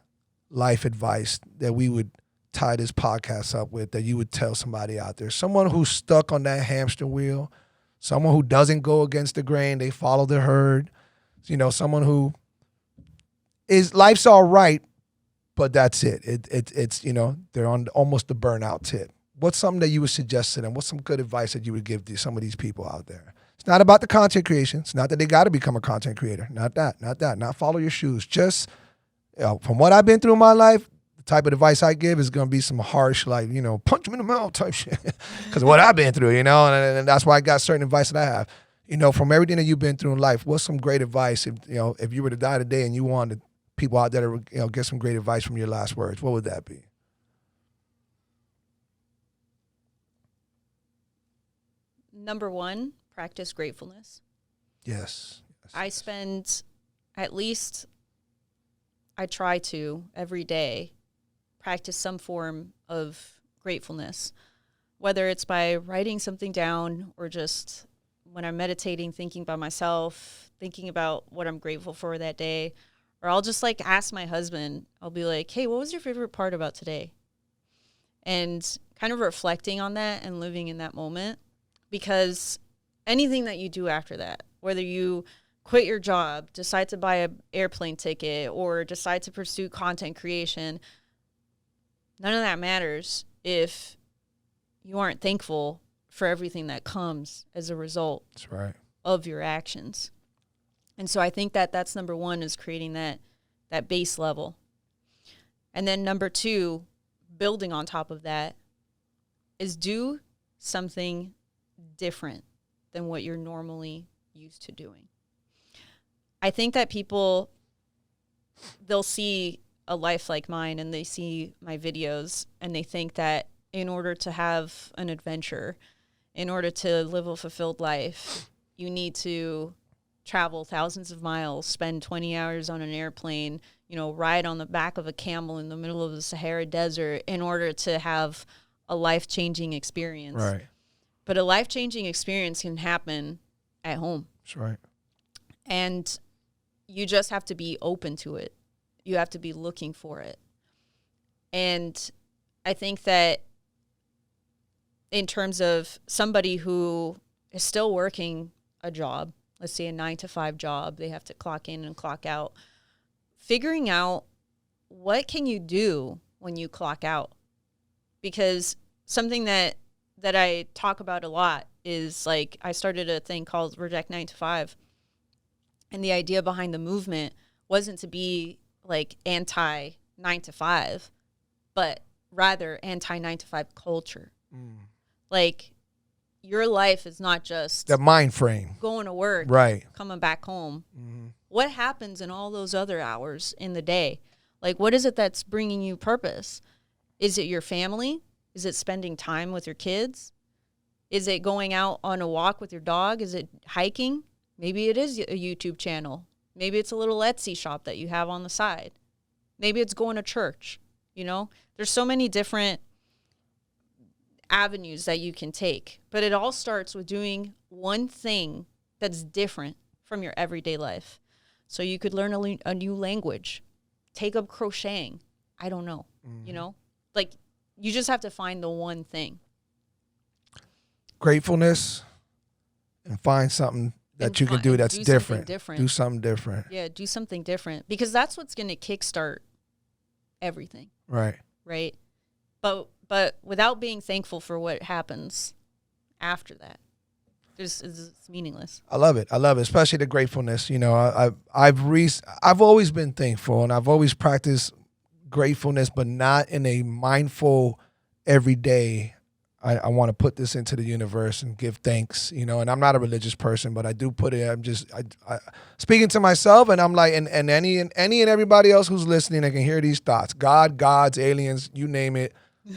life advice that we would tie this podcast up with, that you would tell somebody out there, someone who's stuck on that hamster wheel, someone who doesn't go against the grain, they follow the herd, you know, someone who is, life's all right, but that's it. It's you know, they're on almost the burnout tip. What's something that you would suggest to them? What's some good advice that you would give to some of these people out there? It's not about the content creation. It's not that they got to become a content creator. Not follow your shoes. Just, you know, from what I've been through in my life, the type of advice I give is going to be some harsh, like, you know, punch them in the mouth type shit. Because of what I've been through, you know, and that's why I got certain advice that I have. You know, from everything that you've been through in life, what's some great advice? If, you know, if you were to die today and you wanted people out there to, you know, get some great advice from your last words, what would that be? Number one, practice gratefulness. Yes. I spend at least, I try to every day practice some form of gratefulness, whether it's by writing something down or just when I'm meditating, thinking about myself, thinking about what I'm grateful for that day. Or I'll just like ask my husband, I'll be like, hey, what was your favorite part about today? And kind of reflecting on that and living in that moment. Because anything that you do after that, whether you quit your job, decide to buy an airplane ticket, or decide to pursue content creation, none of that matters if you aren't thankful for everything that comes as a result That's right. of your actions. And so I think that that's number one, is creating that base level. And then number two, building on top of that, is do something different than what you're normally used to doing. I think that people, they'll see a life like mine and they see my videos and they think that in order to have an adventure, in order to live a fulfilled life, you need to travel thousands of miles, spend 20 hours on an airplane, ride on the back of a camel in the middle of the Sahara Desert in order to have a life-changing experience. Right. But a life-changing experience can happen at home. That's right. And you just have to be open to it. You have to be looking for it. And I think that in terms of somebody who is still working a job, let's say a 9-to-5 job, they have to clock in and clock out, figuring out what can you do when you clock out. Because something that I talk about a lot is, like, I started a thing called Reject 9 to 5. And the idea behind the movement wasn't to be like anti 9 to 5, but rather anti 9 to 5 culture. Like, your life is not just the mind frame, going to work, right, coming back home. What happens in all those other hours in the day? Like, what is it that's bringing you purpose? Is it your family? Is it spending time with your kids? Is it going out on a walk with your dog? Is it hiking? Maybe it is a YouTube channel. Maybe it's a little Etsy shop that you have on the side. Maybe it's going to church. There's so many different avenues that you can take, but it all starts with doing one thing that's different from your everyday life. So you could learn a new language, take up crocheting. I don't know, like, you just have to find the one thing. Gratefulness, and find something that you can do that's different. Do something different. Yeah, do something different, because that's what's going to kickstart everything. Right. Right. But without being thankful for what happens after that, it's meaningless. I love it, especially the gratefulness. I've always been thankful, and I've always practiced gratefulness, but not in a mindful everyday. I want to put this into the universe and give thanks, and I'm not a religious person, but I do put it. I'm just I speaking to myself, and I'm like, and any and everybody else who's listening that can hear these thoughts, God, gods, aliens, you name it.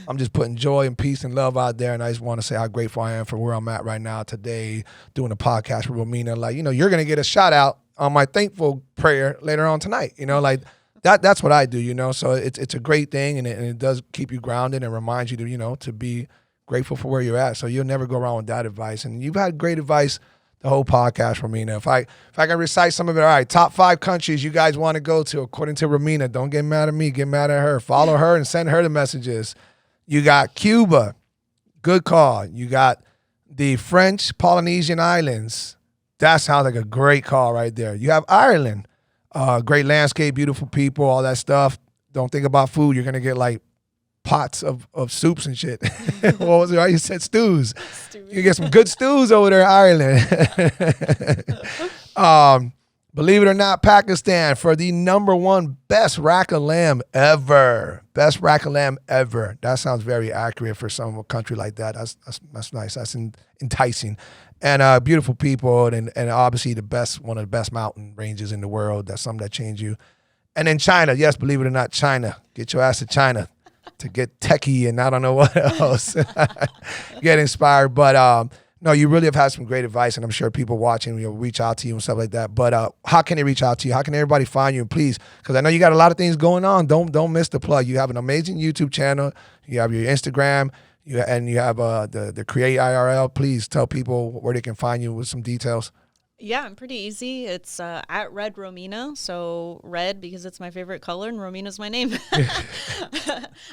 I'm just putting joy and peace and love out there, and I just want to say how grateful I am for where I'm at right now today, doing a podcast with Romina. Like, you're gonna get a shout out on my thankful prayer later on tonight. Like that's what I do. So it's a great thing, and it does keep you grounded and reminds you to to be grateful for where you're at. So you'll never go wrong with that advice. And you've had great advice the whole podcast, Romina. If I can recite some of it, all right, top 5 countries you guys want to go to according to Romina. Don't get mad at me, get mad at her. Follow her and send her the messages. You got Cuba, good call. You got the French Polynesian Islands. That sounds like a great call right there. You have Ireland, great landscape, beautiful people, all that stuff. Don't think about food. You're going to get like pots of soups and shit. What was it? You said stews. You get some good stews over there in Ireland. Believe it or not, Pakistan for the #1 best rack of lamb ever. Best rack of lamb ever. That sounds very accurate for some country like that. That's nice. That's enticing. And beautiful people, and obviously one of the best mountain ranges in the world. That's something that changed you. And then China. Yes, believe it or not, China. Get your ass to China to get techie and I don't know what else. Get inspired. But no, you really have had some great advice, and I'm sure people watching will reach out to you and stuff like that. But how can they reach out to you? How can everybody find you? And please, because I know you got a lot of things going on. Don't miss the plug. You have an amazing YouTube channel. You have your Instagram. You have the Create IRL. Please tell people where they can find you with some details. Yeah, I'm pretty easy. It's at Red Romina. So red because it's my favorite color and Romina's my name.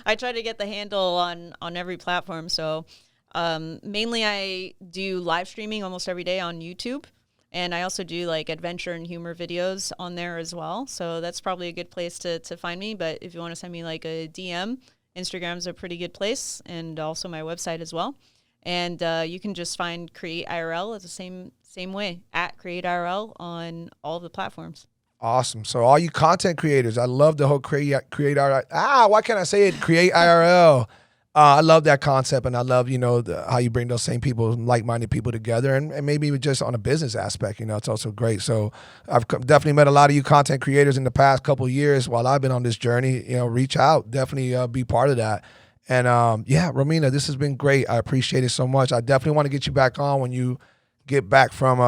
I try to get the handle on every platform. So mainly I do live streaming almost every day on YouTube. And I also do like adventure and humor videos on there as well. So that's probably a good place to find me. But if you want to send me like a DM, Instagram's a pretty good place. And also my website as well. And you can just find Create IRL at the same way, at Create IRL on all the platforms. Awesome. So all you content creators, I love the whole Create IRL. Why can't I say it? Create IRL. I love that concept, and I love, how you bring those same people, like-minded people together, and maybe even just on a business aspect, it's also great. So I've definitely met a lot of you content creators in the past couple of years while I've been on this journey. Reach out, definitely be part of that. And Romina, this has been great. I appreciate it so much. I definitely want to get you back on when you get back from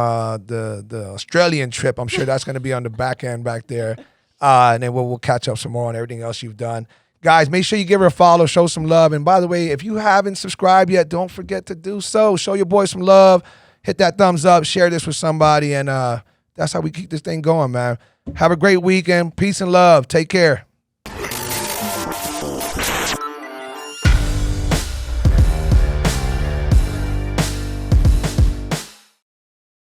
the Australian trip. I'm sure that's going to be on the back end back there. And then we'll catch up some more on everything else you've done. Guys, make sure you give her a follow, show some love. And by the way, if you haven't subscribed yet, don't forget to do so. Show your boy some love. Hit that thumbs up. Share this with somebody. And that's how we keep this thing going, man. Have a great weekend. Peace and love. Take care.